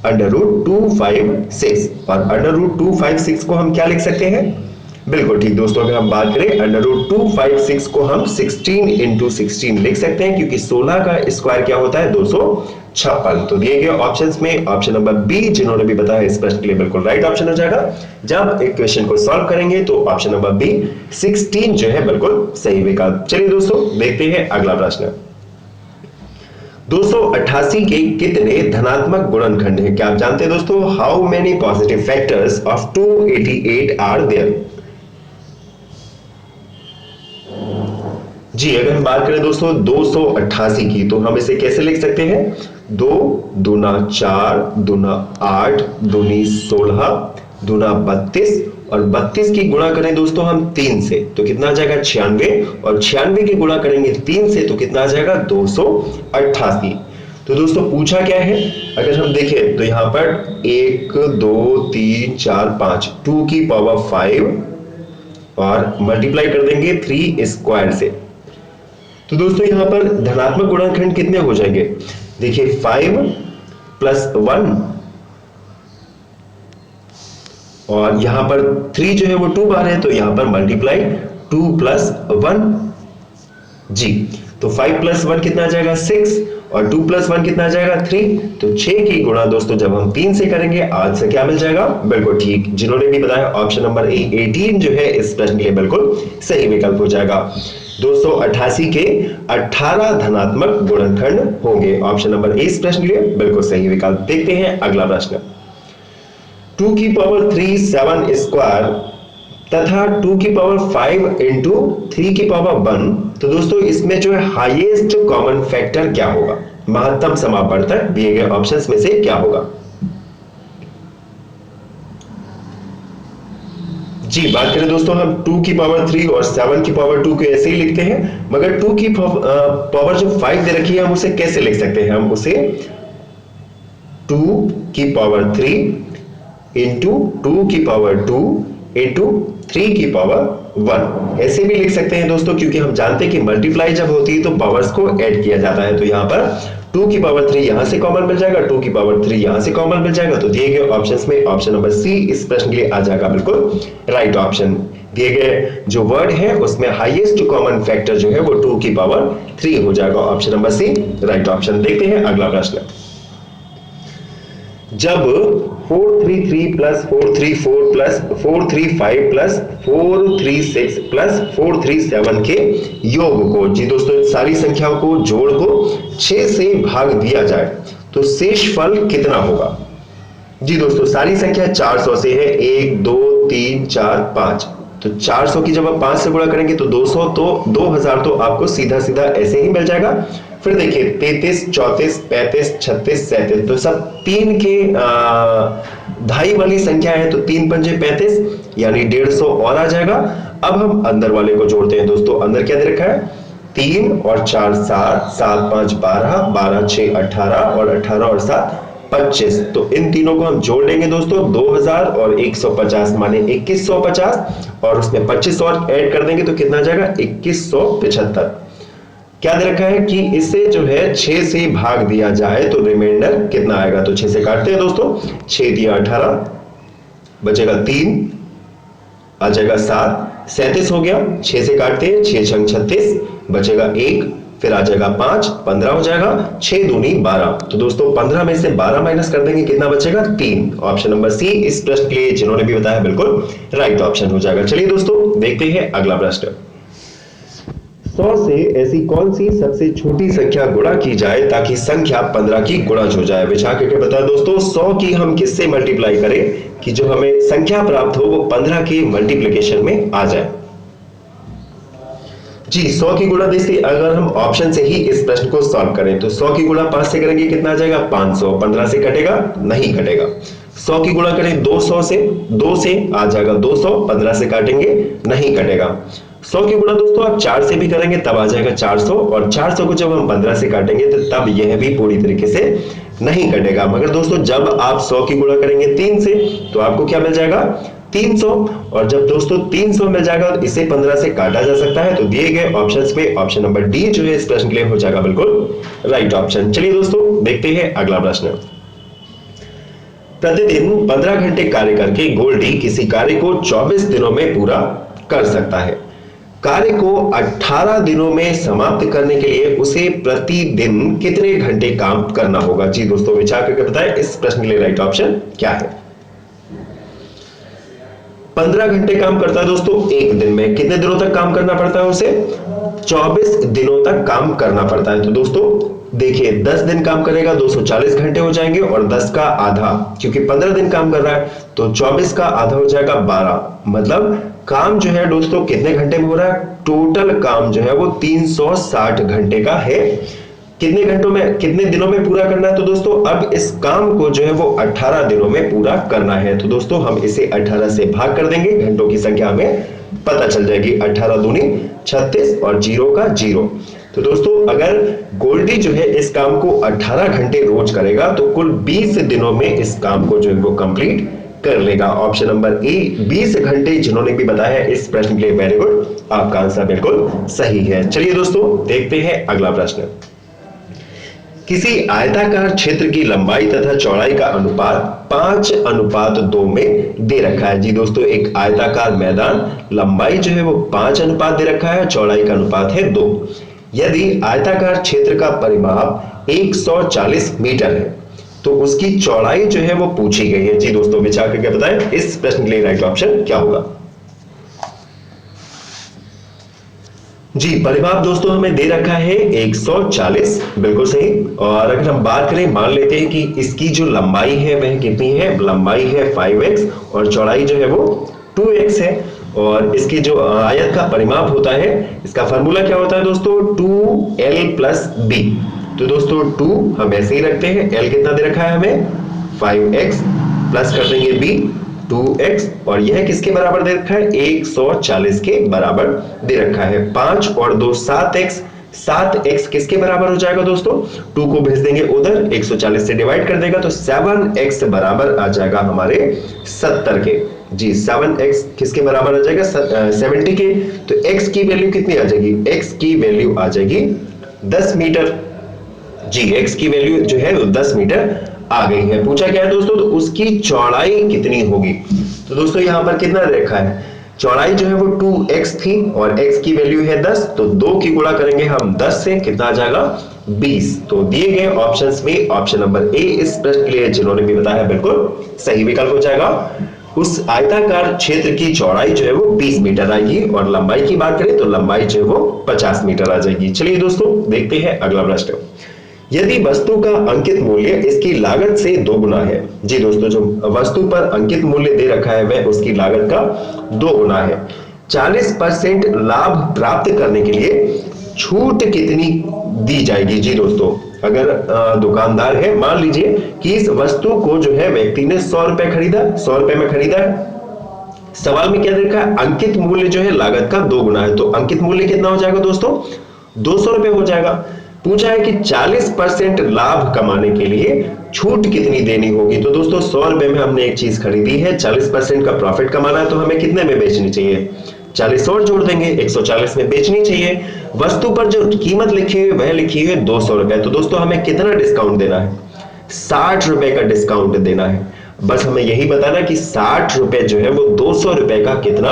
अंडर रूट 256, और अंडर रूट 256 को हम क्या लिख सकते हैं, बिल्कुल ठीक दोस्तों, अगर हम बात करें अंडर रूट 256 को हम 16 इंटू 16 लिख सकते हैं, क्योंकि 16 का स्क्वायर क्या होता है 256। तो दिए गए ऑप्शंस में ऑप्शन नंबर बी जिन्होंने भी बताया इस प्रश्न के लिए बिल्कुल राइट ऑप्शन हो जाएगा। जब इक्वेशन को सॉल्व करेंगे तो ऑप्शन नंबर बी 16 जो है बिल्कुल सही विकल्प। चलिए दोस्तों देखते हैं अगला प्रश्न। 288 के कितने धनात्मक गुणनखंड हैं, क्या आप जानते हैं दोस्तों, how many positive factors of 288 are there. जी अगर हम बात करें दोस्तों 288 की, तो हम इसे कैसे लिख सकते हैं, 2 दूना 4 दूना 8 दूनी 16 दूना 32, और 32 की गुणा करें दोस्तों हम 3 से तो कितना आ जाएगा 96, और 96 की गुणा करेंगे 3 से तो कितना आ जाएगा 288। तो दोस्तों पूछा क्या है, अगर हम देखें तो यहां पर 1 2 3 4 5 2 की पावर 5 और मल्टीप्लाई कर देंगे 3 स्क्वायर से। तो दोस्तों यहां पर धनात्मक गुणनखंड कितने हो जाएंगे, देखिए 5 प्लस 1, और यहां पर 3 जो है वो 2 बार है, तो यहां पर मल्टीप्लाई 2 प्लस 1, जी तो 5 प्लस 1 कितना आ जाएगा 6, और 2 प्लस 1 कितना आ जाएगा 3, तो 6 की गुणा दोस्तों जब हम 3 से करेंगे 8 से क्या मिल जाएगा, बिल्कुल ठीक, जिन्होंने भी बताया ऑप्शन नंबर ए 18 जो है इस प्रश्न के लिए बिल्कुल सही विकल्प हो जाएगा। 288 के 18 धनात्मक गुणनखंड होंगे, ऑप्शन नंबर ए इस प्रश्न के लिए बिल्कुल सही विकल्प। देखते हैं अगला प्रश्न। 2 की पावर 3 7 स्क्वायर तथा 2 की पावर 5 इंटू 3 की पावर 1, तो दोस्तों इसमें जो है हाईएस्ट कॉमन फैक्टर क्या होगा, महत्तम समापवर्तक दिए गए ऑप्शंस में से क्या होगा। जी बात करें दोस्तों हम 2 की पावर 3 और 7 की पावर 2 को ऐसे ही लिखते हैं, मगर 2 की पावर जो 5 दे रखी है हम उसे कैसे लिख सकते हैं, हम उसे 2 की पावर 3 इंटू 2 की पावर 2 इंटू 3 की पावर 1 ऐसे भी लिख सकते हैं दोस्तों, क्योंकि हम जानते हैं कि मल्टीप्लाई जब होती है तो पावर्स को ऐड किया जाता है। तो यहाँ पर 2 की पावर 3 यहां से कॉमन मिल जाएगा, 2 की पावर 3 यहां से कॉमन मिल जाएगा, तो दिए गए ऑप्शंस में ऑप्शन नंबर सी इस प्रश्न के लिए आ जाएगा बिल्कुल राइट ऑप्शन। दिए गए जो वर्ड है उसमें हाईएस्ट कॉमन फैक्टर जो है वो 2 की पावर 3 हो जाएगा, option number C right option. देखते हैं अगला प्रश्न। जब 433 प्लस 434 प्लस 435 प्लस 436 प्लस 437 के योग को, जी दोस्तों सारी संख्याओं को जोड़ को 6 से भाग दिया जाए तो शेष फल कितना होगा। जी दोस्तों सारी संख्या 400 से है, 1 2 3 4 5, तो 400 की जब आप 5 से गुणा करेंगे तो 200, तो 2000 तो आपको सीधा सीधा ऐसे ही मिल जाएगा। फिर देखिए 33, 34, 35, 36, 37, तो सब 3 के ढाई वाली संख्या है, तो 3 पंजे 35 यानी 150 और आ जाएगा। अब हम अंदर वाले को जोड़ते हैं दोस्तों। अंदर क्या दे रखा है, 3 और 4 7, 7 5 12, 12 6 18 और 18 और 7 25। तो इन तीनों को हम जोड़ लेंगे दोस्तों, 2000 और 150 माने 2150, और उसमें 25 और ऐड कर देंगे तो कितना आ जाएगा, 2175। क्या दे रखा है कि इसे जो है 6 से भाग दिया जाए तो रिमाइंडर कितना आएगा, तो 6 से काटते हैं दोस्तों। 6 दिया 18, बचेगा 3, आ जाएगा 7, 37 हो गया। 6 से काटते हैं, 6 छंग 36, बचेगा 1, फिर आ जाएगा 5, 15 हो जाएगा। 6 दूनी 12, तो दोस्तों 15 में से 12 माइनस कर देंगे, कितना बचेगा, 3। ऑप्शन नंबर सी इस प्रश्न के लिए जिन्होंने भी बताया बिल्कुल राइट ऑप्शन हो जाएगा। चलिए दोस्तों देखते हैं अगला प्रश्न। 100 से ऐसी कौन सी सबसे छोटी संख्या गुणा की जाए ताकि संख्या 15 की गुणज हो जाए। विचार करके बताएं दोस्तों, 100 की हम किससे मल्टीप्लाई करें कि जो हमें संख्या प्राप्त हो वो 15 के मल्टीप्लिकेशन में आ जाए। जी 100 की गुणा देखिए, अगर हम ऑप्शन से ही इस प्रश्न को सॉल्व करें तो 100 की गुणा 5 से करेंगे, कितना आ जाएगा, 500। 15 से कटेगा, नहीं कटेगा। 100 की गुणा करें 200 से, 2 से आ जाएगा 200, 15 से काटेंगे, नहीं कटेगा। 100 की गुणा दोस्तों आप 4 से भी करेंगे तब आ जाएगा 400, और 400 को जब हम 15 से काटेंगे तो तब यह भी पूरी तरीके से नहीं कटेगा। मगर दोस्तों जब आप 100 की गुणा करेंगे 3 से तो आपको क्या मिल जाएगा, 300, और जब दोस्तों 300 मिल जाएगा तो इसे 15 से काटा जा सकता है। तो दिए गए ऑप्शंस में ऑप्शन नंबर डी जो है इस प्रश्न के लिए हो जाएगा बिल्कुल राइट ऑप्शन। चलिए दोस्तों देखते हैं अगला प्रश्न। प्रतिदिन 15 घंटे कार्य करके गोल्डी किसी कार्य को 24 दिनों में पूरा कर सकता है। कार्य को 18 दिनों में समाप्त करने के लिए उसे प्रतिदिन कितने घंटे काम करना होगा। जी दोस्तों विचार करके बताएं इस प्रश्न के लिए राइट ऑप्शन क्या है। 15 घंटे काम करता है दोस्तों एक दिन में, कितने दिनों तक काम करना पड़ता है उसे, 24 दिनों तक काम करना पड़ता है। तो दोस्तों देखिए 10 दिन काम करेगा 240 घंटे हो जाएंगे, और 10 का आधा, क्योंकि 15 दिन काम कर रहा है तो 24 का आधा हो जाएगा 12। मतलब काम जो है दोस्तों कितने घंटे में हो रहा है, टोटल काम जो है वो 360 घंटे का है। कितने घंटों में, कितने दिनों में पूरा करना है, तो दोस्तों अब इस काम को जो है वो 18 दिनों में पूरा करना है। तो दोस्तों हम इसे 18 से भाग कर देंगे, घंटों की संख्या हमें पता चल जाएगी, 18 दूनी 36 और 0 का 0। तो दोस्तों अगर गोल्डी जो है इस काम को 18 घंटे रोज करेगा तो कुल 20 दिनों में इस काम को जो है वो कंप्लीट कर लेगा। ऑप्शन नंबर ए 20 घंटे जिन्होंने भी बताया इस प्रश्न के लिए वेरी गुड, आपका आंसर बिल्कुल सही है। चलिए दोस्तों देखते हैं अगला प्रश्न। किसी आयताकार क्षेत्र की लंबाई तथा चौड़ाई का अनुपात 5:2 में दे रखा है। जी दोस्तों एक आयताकार मैदान, लंबाई जो है वो 5 अनुपात दे रखा है, चौड़ाई का अनुपात है 2। यदि आयताकार क्षेत्र का परिमाप 140 मीटर है तो उसकी चौड़ाई जो है वो पूछी गई है। जी दोस्तों विचार करके बताएं इस प्रश्न के लिए राइट ऑप्शन क्या होगा। जी परिमाप दोस्तों हमें दे रखा है 140, बिल्कुल सही। और अगर हम बात करें, मान लेते हैं कि इसकी जो लंबाई है वह कितनी है, लंबाई है 5x और चौड़ाई जो है वो 2x है। और इसकी जो आयत का परिमाप होता है, इसका फार्मूला क्या होता है दोस्तों, 2l + b। तो दोस्तों 2 हम ऐसे ही रखते हैं, l कितना दे रखा है हमें 5x, प्लस कर देंगे b 2x, और यह किसके बराबर दे रखा है 140 के बराबर दे रखा है। 5 और 2 7x, 7x किसके बराबर हो जाएगा दोस्तों, 2 को भेज देंगे उधर, 140 से डिवाइड कर देगा तो 7x बराबर आ जाएगा हमारे 70 के। जी 7x किसके बराबर आ जाएगा 70 के। तो x की वैल्यू कितनी आ जाएगी, x की वैल्यू आ जाएगी 10 मीटर। जी x की वैल्यू जो है वो 10 मीटर आ गई है। पूछा क्या है दोस्तों, तो उसकी चौड़ाई कितनी होगी। तो दोस्तों यहां पर कितना देखा है, चौड़ाई जो है वो 2x थी और x की वैल्यू है 10, तो 2 की गुणा करेंगे हम 10 से, कितना आ जाएगा 20। तो दिए गए ऑप्शंस में ऑप्शन नंबर ए इस प्रश्न के लिए जिन्होंने भी बताया बिल्कुल सही विकल्प हो जाएगा। उस आयताकार क्षेत्र की चौड़ाई जो है वो 20 मीटर आएगी, और लंबाई की बात करें तो लंबाई जो है वो 50 मीटर आ जाएगी। चलिए दोस्तों देखते हैं अगला प्रश्न। यदि वस्तु का अंकित मूल्य इसकी लागत से 2 गुना है। जी दोस्तों जो वस्तु पर अंकित मूल्य दे रखा है वह उसकी लागत का 2 गुना है। 40% लाभ प्राप्त करने के लिए छूट कितनी दी जाएगी? जी दोस्तों, अगर दुकानदार है, मान लीजिए कि इस वस्तु को जो है व्यक्ति ने 100 रुपए खरीदा, 100 रुपए में खरीदा है। सवाल में क्या दे रखा है? अंकित मूल्य जो है लागत का 2 गुना है, तो अंकित मूल्य कितना हो जाएगा दोस्तों? 200 रुपए हो जाएगा। पूछा है कि 40% लाभ कमाने के लिए छूट कितनी देनी होगी? तो दोस्तों 100 रुपए में हमने एक चीज खरीदी है, 40% का प्रॉफिट कमाना है, तो हमें कितने में बेचनी चाहिए? 40 और जोड़ देंगे, 140 में बेचनी चाहिए। वस्तु पर जो कीमत लिखी हुई वह लिखी हुई है 200 रुपए, तो दोस्तों हमें कितना डिस्काउंट देना है? 60 रुपए का डिस्काउंट देना है। बस हमें यही बताना कि 60 रुपए जो है वो 200 रुपए का कितना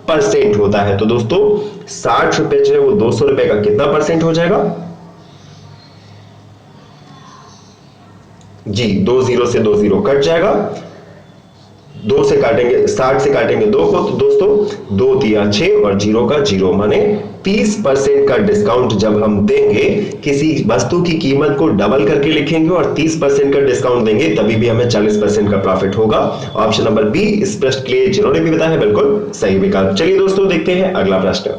परसेंट होता है। तो दोस्तों 60 रुपए जो है वो 200 रुपए का कितना परसेंट हो जाएगा? जी, 2 0 से 2 0 कट जाएगा, 2 से काटेंगे, 60 से काटेंगे 2 को, तो दोस्तों 2 तिया 6 और 0 का 0, माने 30% का डिस्काउंट जब हम देंगे, किसी वस्तु की कीमत को डबल करके लिखेंगे और 30% का डिस्काउंट देंगे, तभी भी हमें 40% का प्रॉफिट होगा। ऑप्शन नंबर बी इस प्रश्न के लिए जिन्होंने भी बताया है बिल्कुल सही विकल्प। चलिए दोस्तों देखते हैं अगला प्रश्न।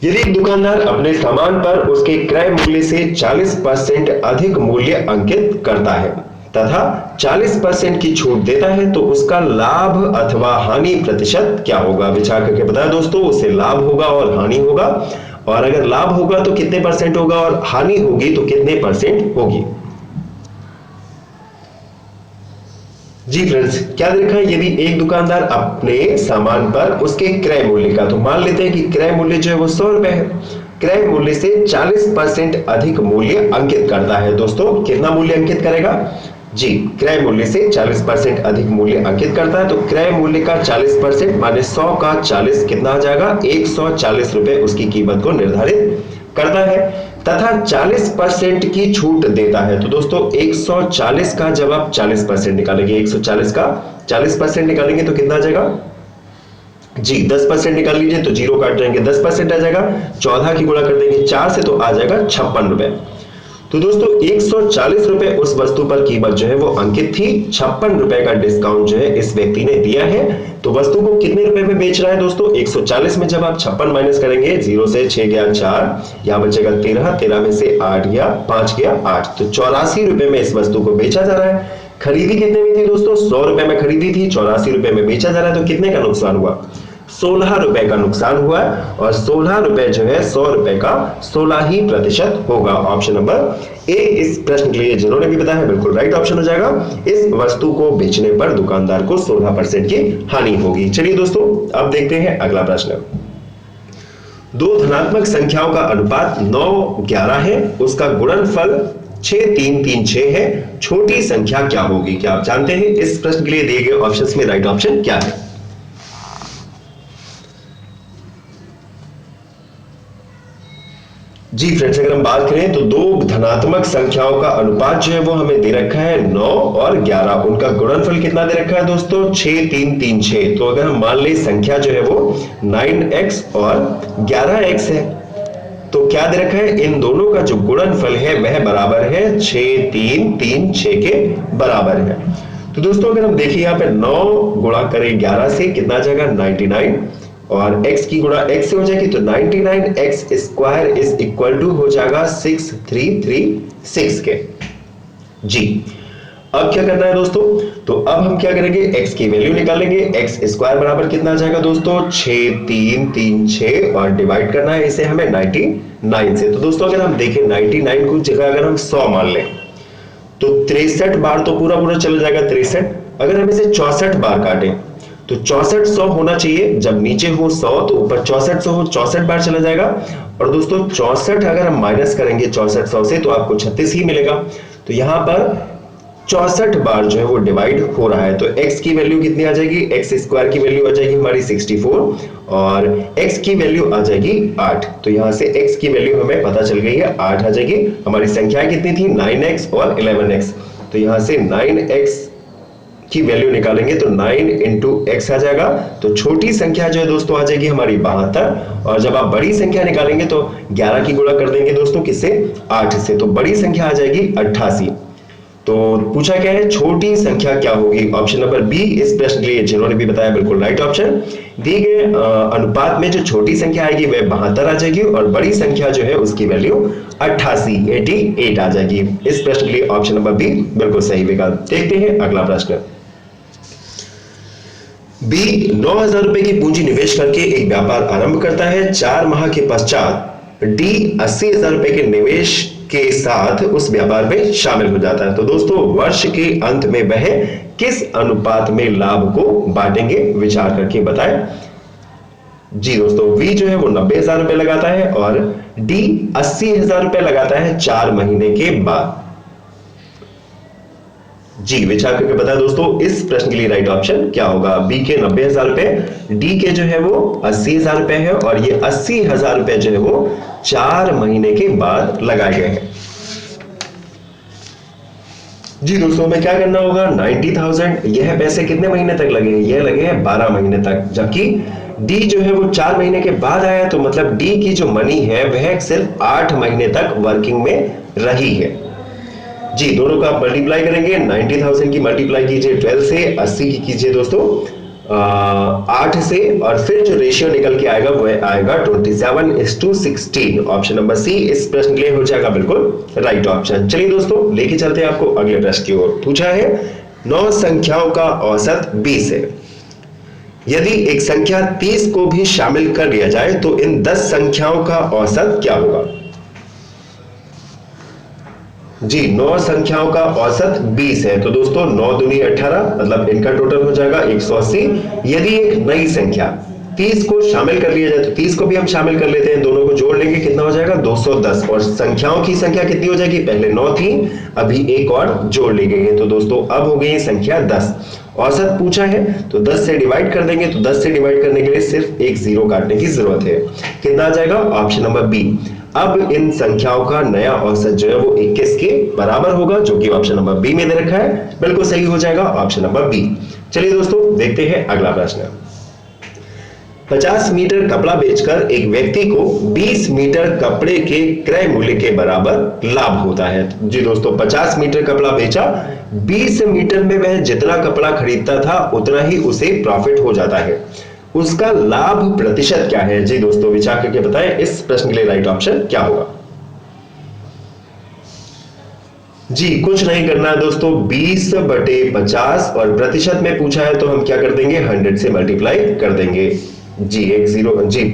यदि एक दुकानदार अपने सामान पर उसके क्रय मूल्य से 40% अधिक मूल्य अंकित करता है तथा 40% की छूट देता है, तो उसका लाभ अथवा हानि प्रतिशत क्या होगा? विचार करके बताया दोस्तों, उससे लाभ होगा और हानि होगा, और अगर लाभ होगा तो कितने परसेंट होगा और हानि होगी तो कितने परसेंट होगी? जी फ्रेंड्स, क्या देखा है? यदि एक दुकानदार अपने सामान पर उसके क्रय मूल्य का, तो मान लेते हैं कि क्रय मूल्य जो है वो 100 रुपए है, क्रय मूल्य से 40% अधिक मूल्य अंकित करता है। दोस्तों कितना मूल्य अंकित करेगा? जी, क्रय मूल्य से 40% अधिक मूल्य अंकित करता है, तो क्रय मूल्य का 40% माने 100 का 40 कितना आ जाएगा? 140 रुपए उसकी कीमत को निर्धारित करता है, तथा 40% की छूट देता है। तो दोस्तों 140 का जब आप 40% निकालेंगे, 140 का 40% निकालेंगे तो कितना आ जाएगा? जी, 10% निकाल लीजिए तो 0 काट जाएंगे, 10% आ जाएगा, 14 की गुणा कर देंगे 4 से तो आ जाएगा 56 रुपए। तो दोस्तों 140 रुपए उस वस्तु पर कीमत जो है वो अंकित थी, 56 रुपए का डिस्काउंट जो है इस व्यक्ति ने दिया है, तो वस्तु को कितने रुपए में बेच रहा है दोस्तों? 140 में जब आप 56 माइनस करेंगे, 0 से 6 गया 4, यहां बचेगा 13, 13 में से 8 गया 5 गया 8, तो 84 रुपए में इस वस्तु को बेचा जा रहा है। खरीदी कितने में थी दोस्तों? 100 रुपए में खरीदी थी, 84 रुपए में बेचा जा रहा है, तो कितने का नुकसान हुआ? 16 रुपए का नुकसान हुआ है, और 16 रुपए जो है 100 रुपए का 16% होगा। ऑप्शन नंबर ए इस प्रश्न के लिए जिन्होंने भी बताया है बिल्कुल राइट ऑप्शन हो जाएगा। इस वस्तु को बेचने पर दुकानदार को 16% की हानि होगी। चलिए दोस्तों अब देखते हैं अगला प्रश्न। दो धनात्मक संख्याओं का अनुपात 9-11 है, उसका गुणनफल 6-3-3-6 है, छोटी संख्या क्या होगी? क्या आप जानते हैं इस प्रश्न के लिए दिए गए ऑप्शंस में राइट ऑप्शन क्या है? जी फ्रेंड्स, अगर हम बात करें तो दो धनात्मक संख्याओं का अनुपात जो है वो हमें दे रखा है 9 और 11, उनका गुणनफल कितना दे रखा है दोस्तों? 6-3-3-6। तो अगर हम मान लें संख्या जो है वो 9x और 11x है, तो क्या दे रखा है? इन दोनों का जो गुणनफल है वह बराबर है 6-3-3-6 के बराबर है। तो दोस्तों अगर हम देखिए यहाँ पे 9 गुणा करें 11 से कितना जाएगा? 99, और x की गुणा x से हो जाएगी तो 99x square is equal to हो जाएगा 6336 के। जी, अब क्या करना है दोस्तों? तो अब हम क्या करेंगे? x की वैल्यू निकालेंगे। x स्क्वायर बराबर कितना आ जाएगा दोस्तों? 6-3-3-6, और डिवाइड करना है इसे हमें 99 से। तो दोस्तों अगर हम देखें 99 को जगह अगर हम 100 मान लें तो 63 बार तो पूरा पूरा चला जाएगा 63। अगर हम इसे 64 बार काटें तो 6400 होना चाहिए, जब नीचे हो 100 तो ऊपर 6400 हो, 64 बार चला जाएगा। और दोस्तों 64 अगर हम माइनस करेंगे 6400 से तो आपको 36 ही मिलेगा। तो यहां पर 64 बार जो है वो डिवाइड हो रहा है, तो x की वैल्यू कितनी आ जाएगी? x स्क्वायर की वैल्यू आ जाएगी हमारी 64, और x की वैल्यू आ जाएगी 8। तो यहां से x की वैल्यू हमें पता चल गई है 8 आ जाएगी। हमारी संख्याएं कितनी थी? 9x और 11x। तो यहां से 9x की वैल्यू निकालेंगे तो 9 इंटू x आ जाएगा। तो छोटी संख्या जो है दोस्तों आ जाएगी हमारी 72, और जब आप बड़ी संख्या निकालेंगे तो 11 की गुणा कर देंगे दोस्तों किससे? 8 से, तो बड़ी संख्या आ जाएगी 88। तो पूछा क्या है, छोटी संख्या क्या होगी? ऑप्शन नंबर बी इस प्रश्न के लिए जिन्होंने भी बताया बिल्कुल राइट ऑप्शन। दिए गए अनुपात में जो छोटी संख्या आएगी वह 72 आ जाएगी और बड़ी संख्या जो है उसकी वैल्यू 88 आ जाएगी। इस प्रश्न के लिए ऑप्शन नंबर बी बिल्कुल सही विकल्प। देखते हैं अगला प्रश्न। बी 9,000 रुपए की पूंजी निवेश करके एक व्यापार आरंभ करता है। 4 माह के पश्चात डी 80,000 रुपए के निवेश के साथ उस व्यापार में शामिल हो जाता है। तो दोस्तों वर्ष के अंत में वह किस अनुपात में लाभ को बांटेंगे? विचार करके बताएं। जी दोस्तों, वी जो है वो 90,000 रुपए लगाता है और डी 80,000 रुपए लगाता है 4 महीने के बाद। जी विचार करके बताएं दोस्तों, इस प्रश्न के लिए राइट ऑप्शन क्या होगा? बी के 90,000 रुपए, डी के जो है वो 80,000 रुपए है और ये 80,000 रुपए जो है वो 4 महीने के बाद लगाए गए हैं। जी दोस्तों, में क्या करना होगा? 90,000 यह पैसे कितने महीने तक लगे? ये लगे हैं 12 महीने तक, जबकि डी जो है वो 4 महीने के बाद आया, तो मतलब डी की जो मनी है वह सिर्फ 8 महीने तक वर्किंग में रही है। जी दोनों का आप मल्टीप्लाई करेंगे, 90,000 की मल्टीप्लाई कीजिए 12 से, 80 की कीजिए दोस्तों 8 से, और फिर जो रेशियो निकल के आएगा वह आएगा 27:16। ऑप्शन नंबर सी इस प्रश्न के लिए हो जाएगा बिल्कुल राइट ऑप्शन। चलिए दोस्तों लेके चलते हैं आपको अगले प्रश्न की ओर। पूछा है 9 संख्याओं का औसत 20 है। यदि एक संख्या 30 को भी शामिल कर लिया जाए तो इन 10 संख्याओं का औसत क्या होगा? जी 9 संख्याओं का औसत 20 है, तो दोस्तों 9 दूनी 18, मतलब इनका टोटल हो जाएगा 180। यदि एक नई संख्या 30 को शामिल कर लिया जाए तो 30 को भी हम शामिल कर लेते हैं, दोनों को जोड़ लेंगे, कितना हो जाएगा? 210। और संख्याओं की संख्या कितनी हो जाएगी? पहले 9 थी, अभी एक और जोड़ ली गई है, तो दोस्तों अब हो गई संख्या 10। औसत पूछा है तो 10 से डिवाइड कर देंगे, तो 10 से डिवाइड करने के लिए सिर्फ एक जीरो काटने की जरूरत है। कितना आ जाएगा? Option number B. अब इन संख्याओं का नया औसत जो है वो 21 के बराबर होगा, जो कि ऑप्शन नंबर बी में दे रखा है, बिल्कुल सही हो जाएगा ऑप्शन नंबर बी। चलिए दोस्तों देखते हैं अगला प्रश्न। 50 मीटर कपड़ा बेचकर एक व्यक्ति को 20 मीटर कपड़े के क्रय मूल्य के बराबर लाभ होता है। जी दोस्तों, 50 मीटर कपड़ा बेचा, 20 मीटर में वह जितना कपड़ा खरीदता था उतना ही उसे प्रॉफिट हो जाता है, उसका लाभ प्रतिशत क्या है? जी दोस्तों विचार करके बताएं, इस प्रश्न के लिए राइट ऑप्शन क्या होगा? जी कुछ नहीं करना है दोस्तों, 20/50 और प्रतिशत में पूछा है तो हम क्या कर देंगे? 100 से मल्टीप्लाई कर देंगे। जी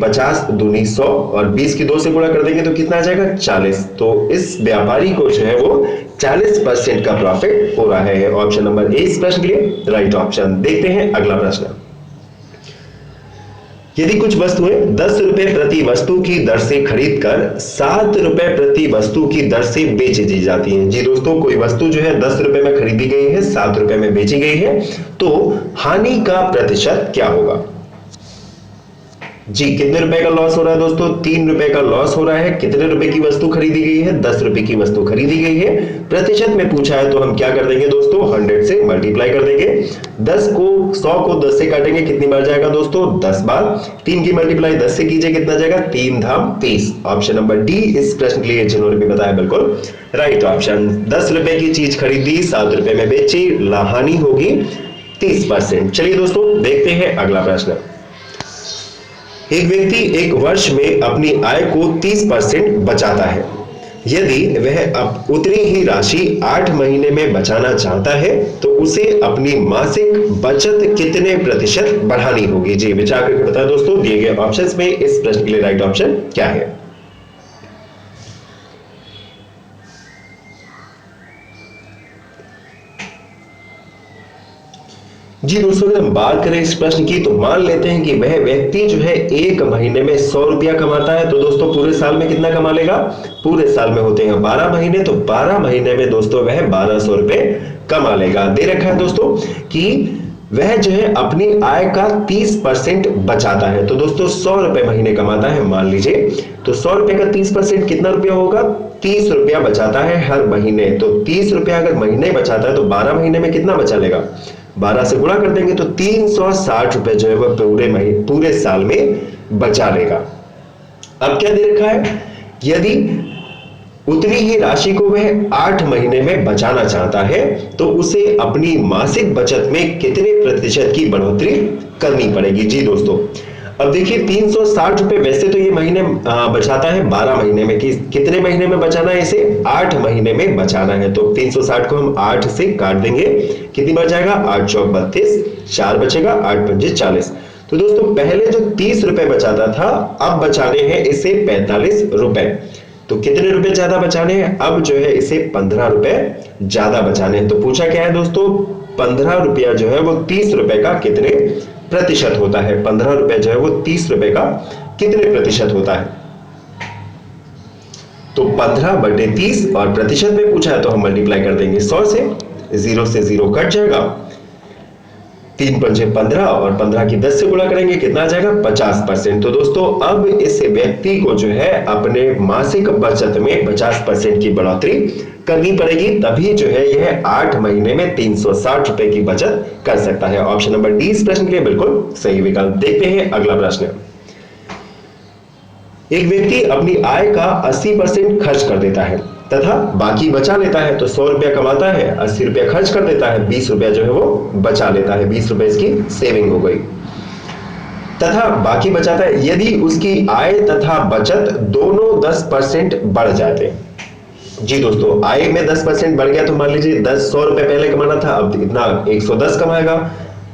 50 दूनी 100 और 20 की 2 से गुणा कर देंगे तो कितना आ जाएगा? 40। तो इस व्यापारी को जो है वो 40% का प्रॉफिट हो रहा है। ऑप्शन नंबर ए इस प्रश्न के लिए राइट ऑप्शन। देखते हैं अगला प्रश्न। यदि कुछ वस्तुएं 10 रुपए प्रति वस्तु की दर से खरीदकर 7 रुपए प्रति वस्तु की दर से बेची दी जाती हैं। जी दोस्तों, कोई वस्तु जो है 10 रुपए में खरीदी गई है, 7 रुपए में बेची गई है, तो हानि का प्रतिशत क्या होगा? जी कितने रुपए का लॉस हो रहा है दोस्तों? 3 रुपए का लॉस हो रहा है। कितने रुपए की वस्तु खरीदी गई है? 10 रुपए की वस्तु खरीदी गई है। प्रतिशत में पूछा है तो हम क्या कर देंगे दोस्तों? 100 से मल्टीप्लाई कर देंगे। 100 को 10 से काटेंगे, कितनी बार जाएगा दोस्तों? 10 बार। 3 की मल्टीप्लाई 10 से कीजिए, कितना जाएगा? 3 धाम 30। ऑप्शन नंबर डी इस प्रश्न के लिए जिन्होंने भी बताया बिल्कुल राइट ऑप्शन। 10 रुपए की चीज खरीदी, 7 रुपए में बेची, हानि होगी 30%। चलिए दोस्तों देखते हैं अगला प्रश्न। एक व्यक्ति एक वर्ष में अपनी आय को 30% बचाता है। यदि वह अब उतनी ही राशि 8 महीने में बचाना चाहता है तो उसे अपनी मासिक बचत कितने प्रतिशत बढ़ानी होगी? जी विचार करके बताएं दोस्तों, दिए गए ऑप्शंस में इस प्रश्न के लिए राइट ऑप्शन क्या है? जी दोस्तों, अगर हम बात करें इस प्रश्न की तो मान लेते हैं कि वह व्यक्ति जो है एक महीने में 100 रुपया कमाता है, तो दोस्तों पूरे साल में कितना कमा लेगा? पूरे साल में होते हैं 12 महीने, तो 12 महीने में दोस्तों वह 1200 रुपए कमा लेगा। दे रखा है दोस्तों कि वह जो है अपनी आय का 30% बचाता है, तो दोस्तों 100 रुपए महीने कमाता है मान लीजिए, तो 100 रुपए का 30% कितना रुपया होगा? 30 रुपया बचाता है हर महीने। तो 30 रुपया अगर महीने बचाता है तो 12 महीने में कितना बचा लेगा? 12 से गुणा कर देंगे तो 360 रुपए जो है वह पूरे साल में बचा लेगा। अब क्या दे रखा है? यदि उतनी ही राशि को वह 8 महीने में बचाना चाहता है, तो उसे अपनी मासिक बचत में कितने प्रतिशत की बढ़ोतरी करनी पड़ेगी। जी दोस्तों, अब देखिए 360 रुपए वैसे तो ये महीने बचाता है 12 महीने में, कि कितने महीने में बचाना है, इसे 8 महीने में बचाना है। तो 360 को हम 8 से काट देंगे, कितनी बच जाएगा, 8 चौक 32, 4 बचेगा, 8 पंजे 40। तो दोस्तों पहले जो 30 रुपए बचाता था, अब बचाने हैं इसे 45 रुपए। तो कितने रुपए ज्यादा बचाने हैं, अब जो है इसे 15 रुपए ज्यादा बचाने हैं। तो पूछा क्या है दोस्तों, 15 रुपया जो है वो 30 रुपए का कितने प्रतिशत होता है। 15 रुपए जो है वो 30 रुपए का कितने प्रतिशत होता है। तो 15/30 और प्रतिशत में पूछा है तो हम मल्टीप्लाई कर देंगे 100 से, 0 से 0 कट जाएगा, 3 पंजे 15 और 15 की 10 से गुणा करेंगे, कितना आ जाएगा, 50%। तो दोस्तों अब इस व्यक्ति को जो है अपने मासिक बचत में 50% की बढ़ोतरी करनी पड़ेगी, तभी जो है यह 8 महीने में 360 रुपए की बचत कर सकता है। ऑप्शन नंबर डी इस प्रश्न के लिए बिल्कुल सही विकल्प। देखते हैं अगला प्रश्न। एक व्यक्ति अपनी आय का 80% खर्च कर देता है तथा बाकी बचा लेता है। तो 100 रुपया कमाता है, 80 रुपया खर्च कर देता है, 20 रुपया जो है वो बचा लेता है, 20 रुपए इसकी सेविंग हो गई, तथा बाकी बचाता है। यदि उसकी आय तथा बचत दोनों 10% बढ़ जाते हैं। जी दोस्तों, आय में 10% बढ़ गया तो मान लीजिए 100 रुपए पहले कमाना था, अब इतना 110 कमाएगा।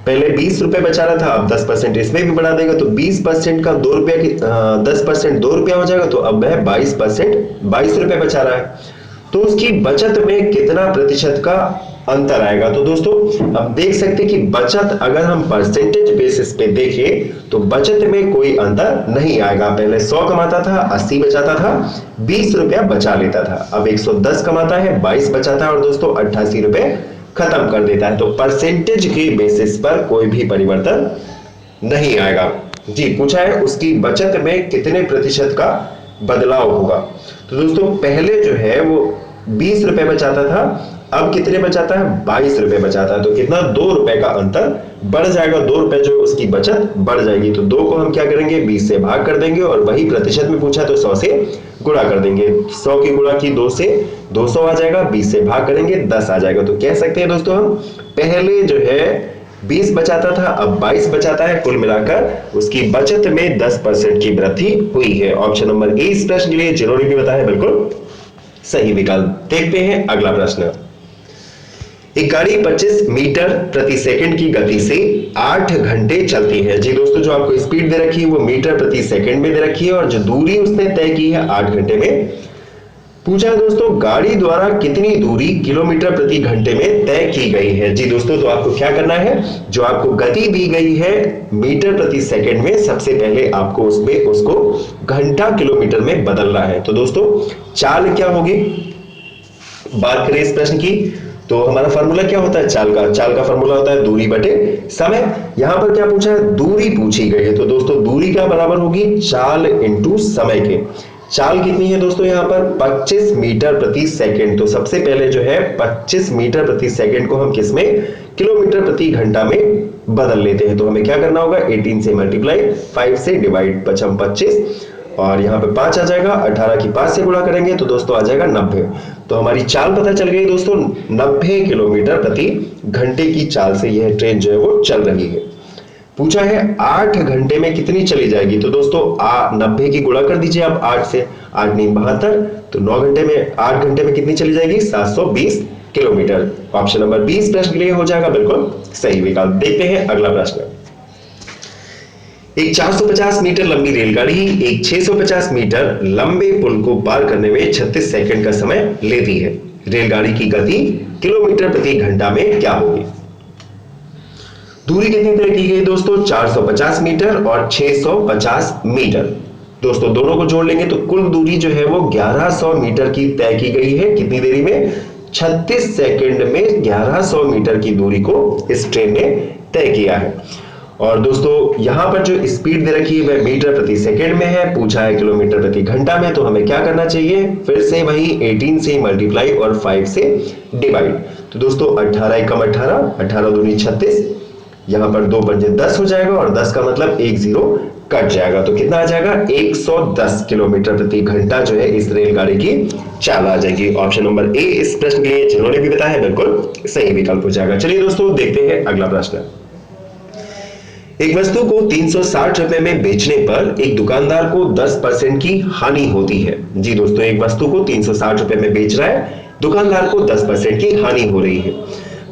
पहले 20 रुपए बचा रहा था, अब 10% इसमें भी बढ़ा देगा, तो 20% का 2 रुपया की 10% 2 रुपया हो जाएगा, तो अब वह 22% 22 रुपए बचा रहा है। तो उसकी बचत में कितना प्रतिशत का अंतर आएगा। तो दोस्तों अब देख सकते हैं कि बचत अगर हम परसेंटेज बेसिस पे देखें तो बचत में कोई अंतर नहीं आएगा। पहले 100 कमाता था, 80 बचाता था, 20 रुपया बचा लेता था। अब 110 कमाता है, 22 बचाता है और दोस्तों 88 रुपए खत्म कर देता है। तो परसेंटेज के बेसिस पर कोई भी परिवर्तन नहीं आएगा। जी, पूछा है उसकी बचत में कितने प्रतिशत का बदलाव होगा। तो दोस्तों पहले जो है वो 20 रुपए बचाता था, अब कितने बचाता है, 22 रुपए बचाता है। तो कितना, 2 रुपए का अंतर बढ़ जाएगा, 2 रुपए जो उसकी बचत बढ़ जाएगी। तो 2 को हम क्या करेंगे, 20 से भाग कर देंगे और वही प्रतिशत में पूछा तो 100 से गुणा कर देंगे। 100 की गुणा की 2 से 200 आ जाएगा, 20 से भाग करेंगे 10 आ जाएगा। तो कह सकते हैं दोस्तों हम पहले जो है 20 बचाता था, अब 22 बचाता है, कुल मिलाकर उसकी बचत में 10% की वृद्धि हुई है। ऑप्शन नंबर ए इस प्रश्न के लिए जिन्होंने भी बताया बिल्कुल सही विकल्प। देखते हैं अगला प्रश्न। एक गाड़ी 25 मीटर प्रति सेकंड की गति से 8 घंटे चलती है। जी दोस्तों, जो आपको स्पीड दे रखी है वो मीटर प्रति सेकंड में दे रखी है और जो दूरी उसने तय की है 8 घंटे में। पूछा है दोस्तों गाड़ी द्वारा कितनी दूरी किलोमीटर प्रति घंटे में तय की गई है। जी दोस्तों, तो आपको क्या करना है, जो आपको गति दी गई है मीटर प्रति सेकंड में, सबसे पहले आपको उसमें उसको घंटा किलोमीटर में बदलना है। तो दोस्तों चाल क्या होगी, बात करें इस प्रश्न की तो हमारा फॉर्मूला क्या होता है चाल का फॉर्मूला होता है दूरी बटे समय। यहां पर क्या पूछा है, दूरी पूछी गई है। तो दोस्तों दूरी क्या बराबर होगी, चाल इंटू समय के। चाल कितनी है दोस्तों, यहाँ पर 25 मीटर प्रति सेकंड। तो सबसे पहले जो है 25 मीटर प्रति सेकंड को हम किसमें, किलोमीटर प्रति घंटा में बदल लेते हैं। तो हमें क्या करना होगा, 18 से मल्टीप्लाई, 5 से डिवाइड, 25 और यहाँ पे 5 आ जाएगा, 18 की 5 से गुणा करेंगे तो दोस्तों आ जाएगा 90। तो हमारी चाल पता चल गई दोस्तों, 90 किलोमीटर प्रति घंटे की चाल से यह ट्रेन जो है वो चल रही है। पूछा है 8 घंटे में कितनी चली जाएगी। तो दोस्तों 90 की गुणा कर दीजिए आप 8 से, 8 नहीं 72, तो 9 घंटे में 8 घंटे में कितनी चली जाएगी, 720 किलोमीटर। ऑप्शन नंबर 20 प्रश्न के लिए हो जाएगा बिल्कुल सही विकल्प। देखते हैं अगला प्रश्न। एक 450 मीटर लंबी रेलगाड़ी एक 650 मीटर लंबे पुल को पार करने में 36 सेकंड का समय लेती है। रेलगाड़ी की गति किलोमीटर प्रति घंटा में क्या होगी। दूरी कितनी तय की गई दोस्तों, 450 मीटर और 650 मीटर। दोस्तों दोनों को जोड़ लेंगे तो कुल दूरी जो है वो 1100 मीटर की तय की गई है। कितनी देरी में, 36 सेकंड में 1100 मीटर की दूरी को इस ट्रेन ने तय किया है। और दोस्तों यहां पर जो स्पीड दे रखी है वह मीटर प्रति सेकंड में है, पूछा है किलोमीटर प्रति घंटा में। तो हमें क्या करना चाहिए, फिर से वही 18 से मल्टीप्लाई और 5 से डिवाइड। तो दोस्तों 18 एकम 18, 18 दूनी 36, यहां पर 2 पंजे 10 हो जाएगा और 10 का मतलब 1 जीरो कट जाएगा, तो कितना आ जाएगा 110 किलोमीटर प्रति घंटा जो है इस रेलगाड़ी की चाल आ जाएगी। ऑप्शन नंबर ए इस प्रश्न के लिए जिन्होंने भी बताया है बिल्कुल सही विकल्प हो जाएगा। चलिए दोस्तों देखते हैं अगला प्रश्न। एक वस्तु को 360 रुपए में बेचने पर एक दुकानदार को 10% की हानि होती है। जी दोस्तों, एक वस्तु को 360 रुपए में बेच रहा है, दुकानदार को 10% की हानि हो रही है।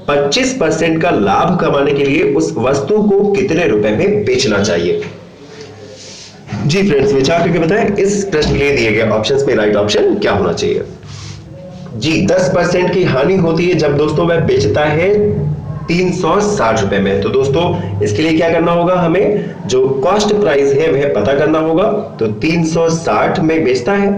25% का लाभ कमाने के लिए उस वस्तु को कितने रुपए में बेचना चाहिए? जी फ्रेंड्स, विचार करके बताएं इस प्रश्न के लिए दिए गए ऑप्शंस में राइट ऑप्शन क्या होना चाहिए। जी 10% की हानि होती है जब दोस्तों वह बेचता है 360 रुपए में। तो दोस्तों इसके लिए क्या करना होगा, हमें जो कॉस्ट प्राइस है वह पता करना होगा। तो 360 में बेचता है,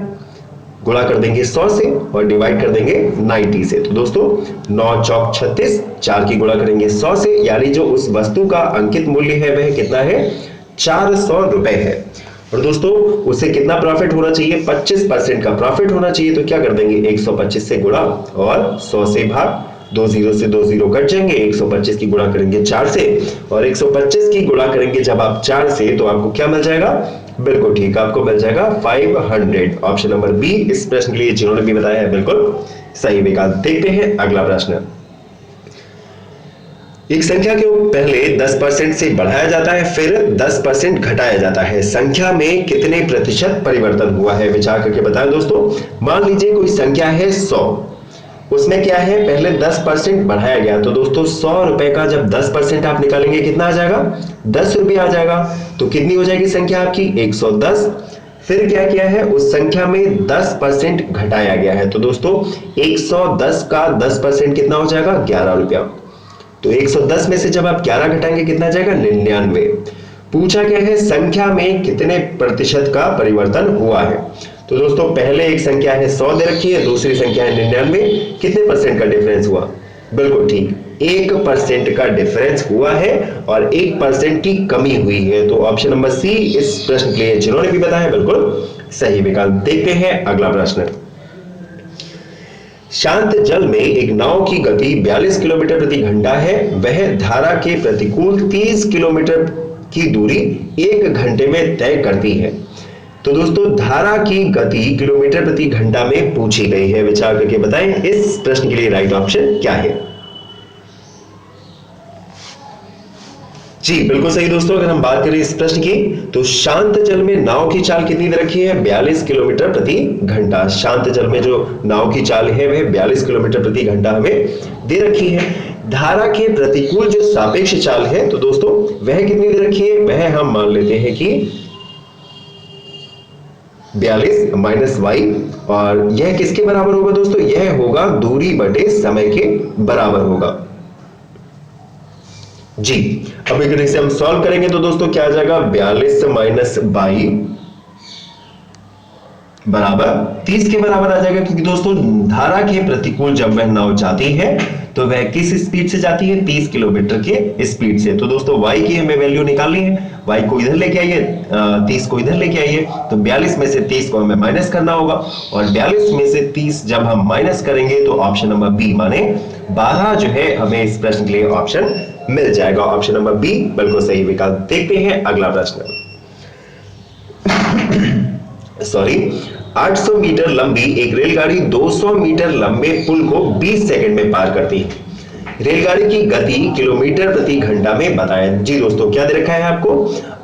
गुणा कर देंगे 100 से और डिवाइड कर देंगे 90 से। तो दोस्तों 9 चौक 36, 4 की गुणा करेंगे 100 से, यानी जो उस वस्तु का अंकित मूल्य है वह कितना है 400 रुपए है। और दोस्तों उसे कितना प्रॉफिट होना चाहिए, 25% का प्रॉफिट होना चाहिए। तो क्या कर देंगे 125 से गुणा और 100 से भाग, 2 जीरो से 2 जीरो कट जाएंगे, 125 की गुणा करेंगे 4 से और 125 की गुणा करेंगे जब आप 4 से तो आपको क्या मिल जाएगा, बिल्कुल ठीक, आपको मिल जाएगा 500। ऑप्शन नंबर बी इस प्रश्न के लिए जिन्होंने भी बताया है बिल्कुल सही विकल्प। देखते हैं अगला प्रश्न। एक संख्या को पहले 10% से बढ़ाया जाता है फिर 10% घटाया जाता है, संख्या में कितने प्रतिशत परिवर्तन हुआ है? विचार करके बताएं दोस्तों। मान लीजिए कोई संख्या है 100, उसमें क्या है पहले 10% बढ़ाया गया, तो दोस्तों 100 रुपए का जब 10% आप निकालेंगे कितना आ जाएगा, 10 रुपये आ जाएगा। तो कितनी हो जाएगी संख्या आपकी 110। फिर क्या किया है, उस संख्या में 10% घटाया गया है, तो दोस्तों 110 का 10% कितना हो जाएगा 11 रुपया। तो 110 में से जब आप 11 घटाएंगे कितना जाएगा 99। पूछा क्या है संख्या में कितने प्रतिशत का परिवर्तन हुआ है। तो दोस्तों पहले एक संख्या है 100 दे रखी है, दूसरी संख्या है 99, कितने परसेंट का डिफरेंस हुआ, बिल्कुल ठीक 1% का डिफरेंस हुआ है और 1% की कमी हुई है। तो ऑप्शन नंबर सी इस प्रश्न के लिए जिन्होंने भी बताया बिल्कुल सही विकल्प। देखते हैं अगला प्रश्न। शांत जल में एक नाव की गति 42 किलोमीटर प्रति घंटा है, वह धारा के प्रतिकूल 30 किलोमीटर की दूरी 1 घंटे में तय करती है। तो दोस्तों धारा की गति किलोमीटर प्रति घंटा में पूछी गई है, विचार करके बताएं इस प्रश्न के लिए राइट ऑप्शन क्या है। जी बिल्कुल सही दोस्तों, अगर हम बात करें इस प्रश्न की तो शांत जल में नाव की चाल कितनी दे रखी है 42 किलोमीटर प्रति घंटा। शांत जल में जो नाव की चाल है वह 42 किलोमीटर प्रति घंटा हमें दे रखी है। धारा के प्रतिकूल जो सापेक्ष चाल है तो दोस्तों वह कितनी दे रखी है, वह हम मान लेते हैं कि 42 माइनस वाई, और यह किसके बराबर होगा दोस्तों, यह होगा दूरी बटे समय के बराबर होगा। जी अब अगर इसे हम सॉल्व करेंगे तो दोस्तों क्या आ जाएगा 42 माइनस 22 बराबर 30 के बराबर आ जाएगा, क्योंकि दोस्तों धारा के प्रतिकूल जब वह नाव जाती है तो वह किस स्पीड से जाती है 30 किलोमीटर के स्पीड से। तो दोस्तों y की हमें वैल्यू निकालनी है, y को इधर लेके आइए, 30 को इधर लेके आइए, तो 42 में से 30 को हमें माइनस करना होगा और 42 में से 30 जब हम माइनस करेंगे तो ऑप्शन नंबर बी माने 12 जो है हमें इस प्रश्न के लिए ऑप्शन मिल जाएगा। ऑप्शन नंबर बी बिल्कुल सही विकल्प। देखते हैं अगला प्रश्न। सॉरी 800 मीटर लंबी एक रेलगाड़ी 200 मीटर लंबे पुल को 20 सेकंड में पार करती है। रेलगाड़ी की गति किलोमीटर प्रति घंटा में बताएं। जी दोस्तों क्या दे रखा है आपको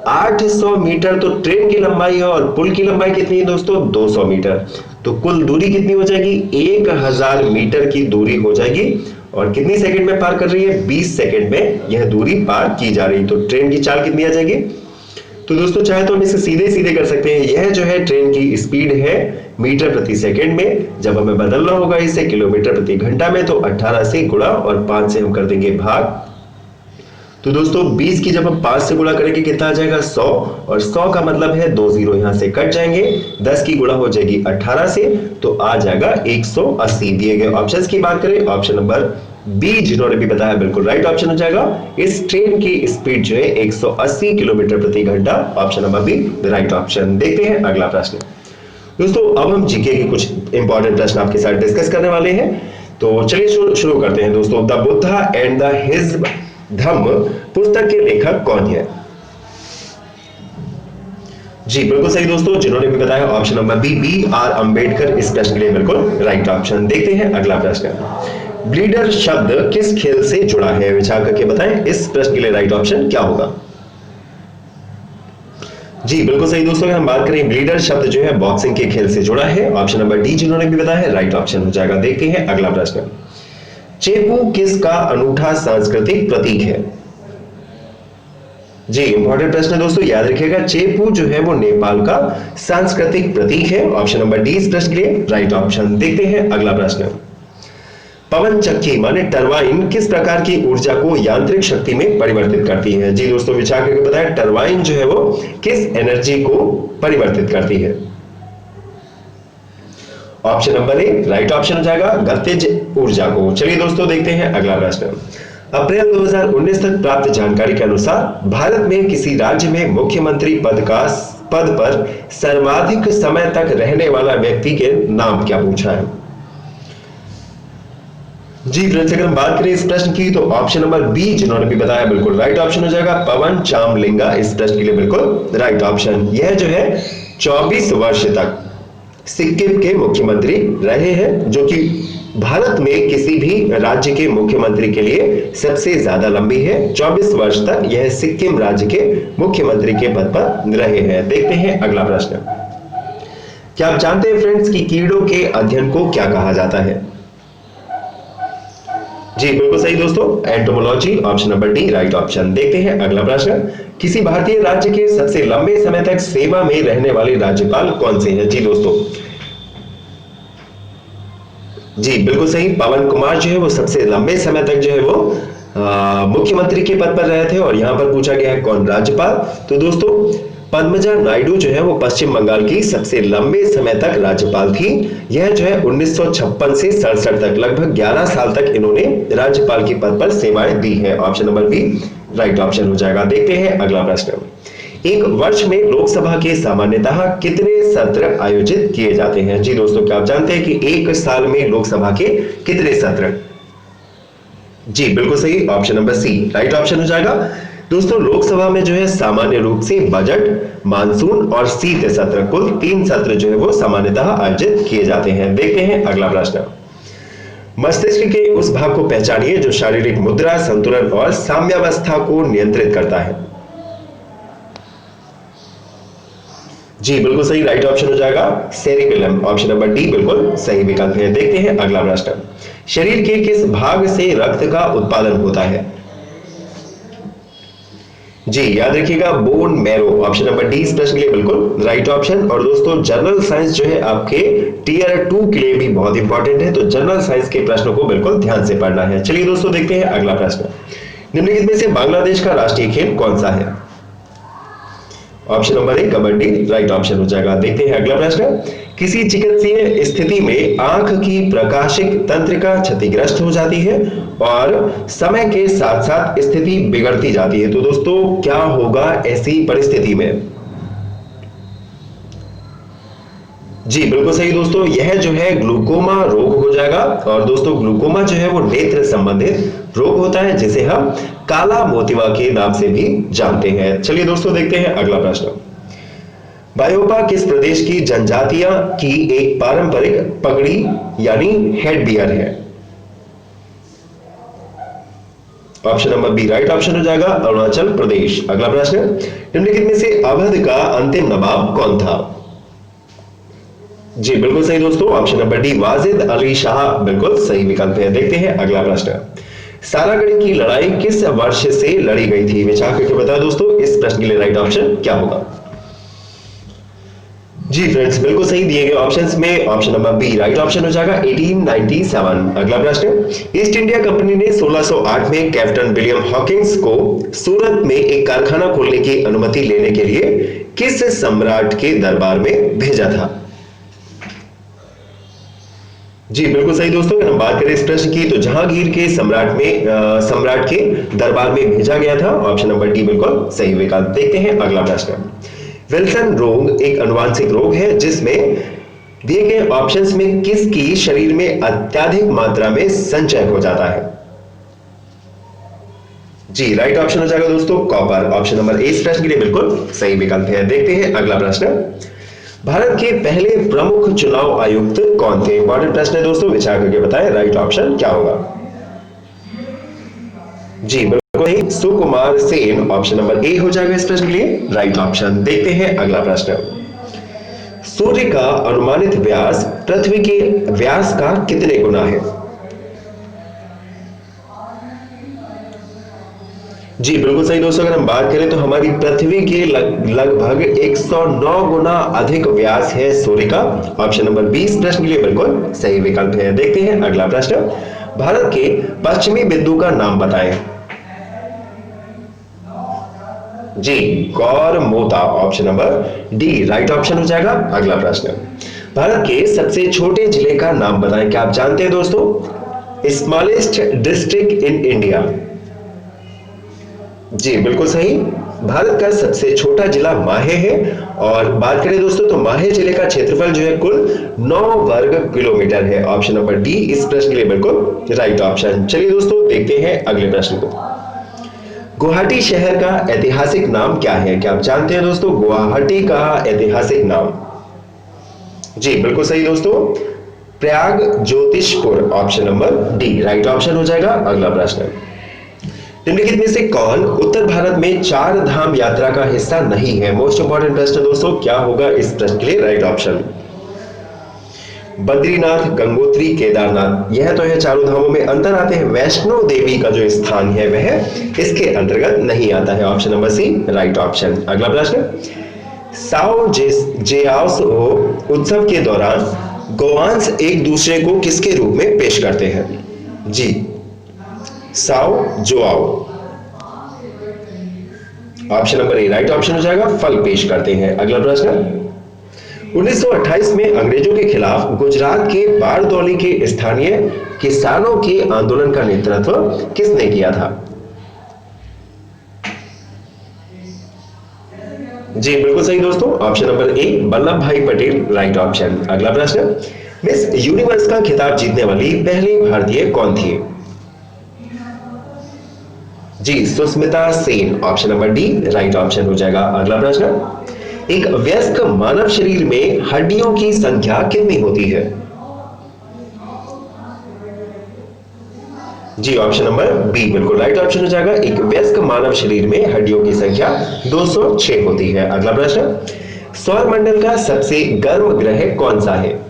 800 मीटर तो ट्रेन की लंबाई है और पुल की लंबाई कितनी है दोस्तों 200 मीटर। तो कुल दूरी कितनी हो जाएगी 1000 मीटर की दूरी हो जाएगी और कितनी सेकंड में पार कर रही है 20 सेकंड में यह दूरी पार की जा रही है। तो ट्रेन की चाल कितनी आ जाएगी, तो दोस्तों चाहे तो हम इसे सीधे सीधे कर सकते हैं। यह जो है ट्रेन की स्पीड है मीटर प्रति सेकंड में, जब हमें बदलना होगा इसे किलोमीटर प्रति घंटा में तो 18 से गुणा और 5 से हम कर देंगे भाग। तो दोस्तों 20 की जब हम 5 से गुणा करेंगे कितना आ जाएगा 100 और 100 का मतलब है 2 जीरो यहां से कट जाएंगे, 10 की गुणा हो जाएगी 18 से तो आ जाएगा 180। दिए गए ऑप्शंस की बात करें ऑप्शन नंबर बी जिन्होंने भी बताया बिल्कुल राइट ऑप्शन हो जाएगा। इस ट्रेन की स्पीड जो है 180 किलोमीटर प्रति घंटा, option number B right option. देखते हैं अगला प्रश्न। दोस्तों अब हम जीके के कुछ इंपॉर्टेंट प्रश्न आपके साथ डिस्कस करने वाले हैं, तो चलिए शुरू करते हैं दोस्तों। The Buddha and the his Dhamma पुस्तक के लेखक कौन है? जी बिल्कुल सही दोस्तों, जिन्होंने भी बताया option number B R Ambedkar इस प्रश्न के लिए बिल्कुल राइट ऑप्शन। देखते हैं अगला प्रश्न। ब्लीडर शब्द किस खेल से जुड़ा है? विचार करके बताएं इस प्रश्न के लिए राइट ऑप्शन क्या होगा? जी बिल्कुल सही दोस्तों, हम बात करें ब्लीडर शब्द जो है बॉक्सिंग के खेल से जुड़ा है। ऑप्शन नंबर डी जिन्होंने भी बताया है राइट ऑप्शन हो जाएगा। देखते हैं अगला प्रश्न। चेपू किसका अनूठा सांस्कृतिक प्रतीक है? जी इंपॉर्टेंट प्रश्न है दोस्तों, याद रखिएगा चेपू जो है वो नेपाल का सांस्कृतिक प्रतीक है। ऑप्शन नंबर डी इस प्रश्न के लिए राइट ऑप्शन। देखते हैं अगला प्रश्न। पवन चक्की माने टरबाइन किस प्रकार की ऊर्जा को यांत्रिक शक्ति में परिवर्तित करती है? जी दोस्तों विचार करके बताया टरबाइन जो है वो किस एनर्जी को परिवर्तित करती है? Option number A right option हो जाएगा गतिज ऊर्जा को। चलिए दोस्तों देखते हैं अगला प्रश्न। अप्रैल 2019 तक प्राप्त जानकारी के अनुसार भारत में किसी राज्य में मुख्यमंत्री पद पर सर्वाधिक समय तक रहने वाला व्यक्ति के नाम क्या पूछा है? जी फ्रेंड्स अगर हम बात करें इस प्रश्न की तो ऑप्शन नंबर बी जिन्होंने भी बताया बिल्कुल राइट ऑप्शन हो जाएगा पवन चामलिंगा इस प्रश्न के लिए बिल्कुल राइट ऑप्शन। यह जो है 24 वर्ष तक सिक्किम के मुख्यमंत्री रहे हैं, जो कि भारत में किसी भी राज्य के मुख्यमंत्री के लिए सबसे ज्यादा लंबी है। 24 वर्ष तक यह सिक्किम राज्य के मुख्यमंत्री के पद पर रहे हैं। देखते हैं अगला प्रश्न। क्या आप जानते हैं फ्रेंड्स कि कीड़ों के अध्ययन को क्या कहा जाता है? जी बिल्कुल सही दोस्तों, entomology. Option number D right option. देखते हैं अगला प्रश्न। किसी भारतीय राज्य के सबसे लंबे समय तक सेवा में रहने वाले राज्यपाल कौन से हैं? जी दोस्तों जी बिल्कुल सही, पवन कुमार जो है वो सबसे लंबे समय तक जो है वो मुख्यमंत्री के पद पर रहे थे। और यहां पर पूछा गया है कौन राज्यपाल, तो दोस्तों पद्मजा नायडू जो है वो पश्चिम बंगाल की सबसे लंबे समय तक राज्यपाल थी। यह जो है 1956 से 67 तक लगभग 11 साल तक इन्होंने राज्यपाल के पद पर सेवाएं दी है। Option number B right option हो जाएगा। देखते हैं अगला प्रश्न। एक वर्ष में लोकसभा के सामान्यतः कितने सत्र आयोजित किए जाते हैं? जी दोस्तों क्या आप जानते हैं कि एक साल में लोकसभा के कितने सत्र? जी बिल्कुल सही, option number C right option हो जाएगा। दोस्तों लोकसभा में जो है सामान्य रूप से बजट, मानसून और शीत सत्र, कुल 3 सत्र जो है वो सामान्यतः आयोजित किए जाते हैं। देखते हैं अगला प्रश्न। मस्तिष्क के उस भाग को पहचानिए जो शारीरिक मुद्रा, संतुलन और साम्यावस्था को नियंत्रित करता है। जी बिल्कुल सही, राइट ऑप्शन हो जाएगा सेरिबेलम। ऑप्शन नंबर डी बिल्कुल सही विकल्प है। देखते हैं अगला प्रश्न। शरीर के किस भाग से रक्त का उत्पादन होता है? जी याद रखिएगा bone marrow. Option number D इस प्रश्न के लिए बिल्कुल राइट ऑप्शन। और दोस्तों जनरल साइंस जो है आपके टीयर 2 के लिए भी बहुत इंपॉर्टेंट है, तो जनरल साइंस के प्रश्नों को बिल्कुल ध्यान से पढ़ना है। चलिए दोस्तों देखते हैं अगला प्रश्न। निम्नलिखित में से बांग्लादेश का राष्ट्रीय खेल कौन सा है? ऑप्शन नंबर ए कबड्डी राइट ऑप्शन हो जाएगा। देखते हैं अगला प्रश्न। किसी चिकित्सीय स्थिति में आंख की प्रकाशिक तंत्रिका क्षतिग्रस्त हो जाती है और समय के साथ साथ स्थिति बिगड़ती जाती है, तो दोस्तों क्या होगा ऐसी परिस्थिति में? जी बिल्कुल सही दोस्तों, यह जो है ग्लूकोमा रोग हो जाएगा। और दोस्तों ग्लूकोमा जो है वो नेत्र संबंधित रोग होता है जिसे हम काला मोतिवा के नाम से भी जानते हैं। चलिए दोस्तों देखते हैं अगला प्रश्न। बायोपा किस प्रदेश की जनजातियां की एक पारंपरिक पगड़ी यानी हेडबियर है? Option number B right option हो जाएगा अरुणाचल प्रदेश। अगला प्रश्न। निम्नलिखित में से अवध का अंतिम नवाब कौन था? जी बिल्कुल सही दोस्तों, option number D Wajid Ali Shah बिल्कुल सही विकल्प है। देखते हैं अगला प्रश्न। सारागढ़ की लड़ाई किस वर्ष से लड़ी गई थी? विचार करके बताओ दोस्तों इस प्रश्न के लिए राइट ऑप्शन क्या होगा? जी फ्रेंड्स बिल्कुल सही दिए गए ऑप्शंस में option number B right option हो जाएगा 1897। अगला प्रश्न। ईस्ट इंडिया कंपनी ने 1608 में कैप्टन विलियम हॉकिंस को सूरत में एक कारखाना खोलने की अनुमति लेने के लिए किस सम्राट के दरबार में भेजा था? जी बिल्कुल सही दोस्तों, अगर हम बात करें इस प्रश्न की तो जहांगीर के सम्राट के दरबार में भेजा गया था। ऑप्शन नंबर डी बिल्कुल सही विकल्प। देखते हैं अगला प्रश्न। विल्सन रोग एक अनुवांशिक रोग है जिसमें दिए गए ऑप्शंस में किसकी शरीर में अत्यधिक मात्रा में संचय हो जाता है? जी राइट ऑप्शन हो जाएगा दोस्तों कॉपर। ऑप्शन नंबर ए इस प्रश्न के लिए बिल्कुल सही विकल्प है। देखते हैं अगला प्रश्न। भारत के पहले प्रमुख चुनाव आयुक्त कौन थे? इंपॉर्टेंट प्रश्न है दोस्तों, विचार करके बताएं राइट ऑप्शन क्या होगा। जी बिल्कुल नहीं, सुकुमार सेन। ऑप्शन नंबर ए हो जाएगा इस प्रश्न के लिए राइट ऑप्शन। देखते हैं अगला प्रश्न। सूर्य का अनुमानित व्यास पृथ्वी के व्यास का कितने गुना है? जी बिल्कुल सही दोस्तों, अगर हम बात करें तो हमारी पृथ्वी के लगभग 109 गुना अधिक व्यास है सूर्य का। ऑप्शन नंबर 20 प्रश्न के लिए बिल्कुल सही विकल्प है। देखते हैं अगला प्रश्न। भारत के पश्चिमी बिंदु का नाम बताएं। जी गौर मोता। Option number D right option हो जाएगा। अगला प्रश्न। भारत के सबसे छोटे जिले का नाम बताएं। क्या आप जानते हैं दोस्तों? Smallest district in India. जी बिल्कुल सही, भारत का सबसे छोटा जिला माहे है। और बात करें दोस्तों तो माहे जिले का क्षेत्रफल जो है कुल 9 वर्ग किलोमीटर है। ऑप्शन नंबर डी इस प्रश्न के लिए बिल्कुल राइट ऑप्शन। चलिए दोस्तों देखते हैं अगले प्रश्न को। गुवाहाटी शहर का ऐतिहासिक नाम क्या है? क्या आप जानते हैं दोस्तों गुवाहाटी का ऐतिहासिक नाम? जी बिल्कुल सही दोस्तों, Prayag Jyotishpur. Option number D right option हो जाएगा। अगला प्रश्न। निम्नलिखित में से कौन उत्तर भारत में 4 धाम यात्रा का हिस्सा नहीं है? मोस्ट इंपॉर्टेंट प्रश्न दोस्तों, क्या होगा इस प्रश्न के लिए राइट ऑप्शन? बद्रीनाथ, गंगोत्री, केदारनाथ, यह तो है चारों धामों में अंतर आते हैं। वैष्णो देवी का जो स्थान है वह इसके अंतर्गत नहीं आता है। Option number C right option. अगला प्रश्न। साओ जेआओसो उत्सव के दौरान गौआंस एक दूसरे को किसके रूप में पेश करते हैं? जी Sao Joao. Option number A right option हो जाएगा, फल पेश करते हैं। अगला प्रश्न। 1928 में अंग्रेजों के खिलाफ गुजरात के बारदौली के स्थानीय किसानों के आंदोलन का नेतृत्व किसने किया था? जी बिल्कुल सही दोस्तों, ऑप्शन नंबर ए वल्लभ भाई पटेल राइट ऑप्शन। अगला प्रश्न। मिस यूनिवर्स का खिताब जीतने वाली पहली भारतीय कौन थी? जी Sushmita Sen. Option number D right option हो जाएगा। अगला प्रश्न। एक वयस्क मानव शरीर में हड्डियों की संख्या कितनी होती है? जी ऑप्शन नंबर बी बिल्कुल राइट ऑप्शन हो जाएगा। एक वयस्क मानव शरीर में हड्डियों की संख्या 206 होती है। अगला प्रश्न। सौर मंडल का सबसे गर्म ग्रह कौन सा है?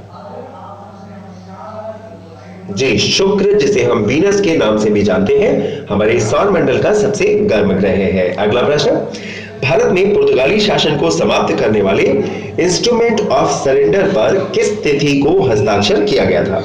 जी शुक्र, जिसे हम वीनस के नाम से भी जानते हैं, हमारे सौर मंडल का सबसे गर्म ग्रह है। अगला प्रश्न। भारत में पुर्तगाली शासन को समाप्त करने वाले इंस्ट्रूमेंट ऑफ सरेंडर पर किस तिथि को हस्ताक्षर किया गया था?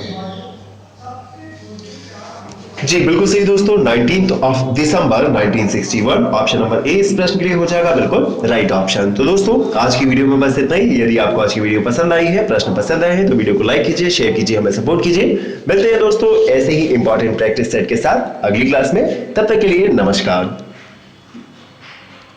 जी बिल्कुल सही दोस्तों, 19 दिसंबर 1961। ऑप्शन नंबर ए इस प्रश्न के लिए हो जाएगा बिल्कुल राइट ऑप्शन। तो दोस्तों आज की वीडियो में बस इतना ही। यदि आपको आज की वीडियो पसंद आई है, प्रश्न पसंद आए हैं तो वीडियो को लाइक कीजिए, शेयर कीजिए, हमें सपोर्ट कीजिए। मिलते हैं दोस्तों ऐसे ही इंपॉर्टेंट प्रैक्टिस सेट के साथ अगली क्लास में। तब तक के लिए नमस्कार।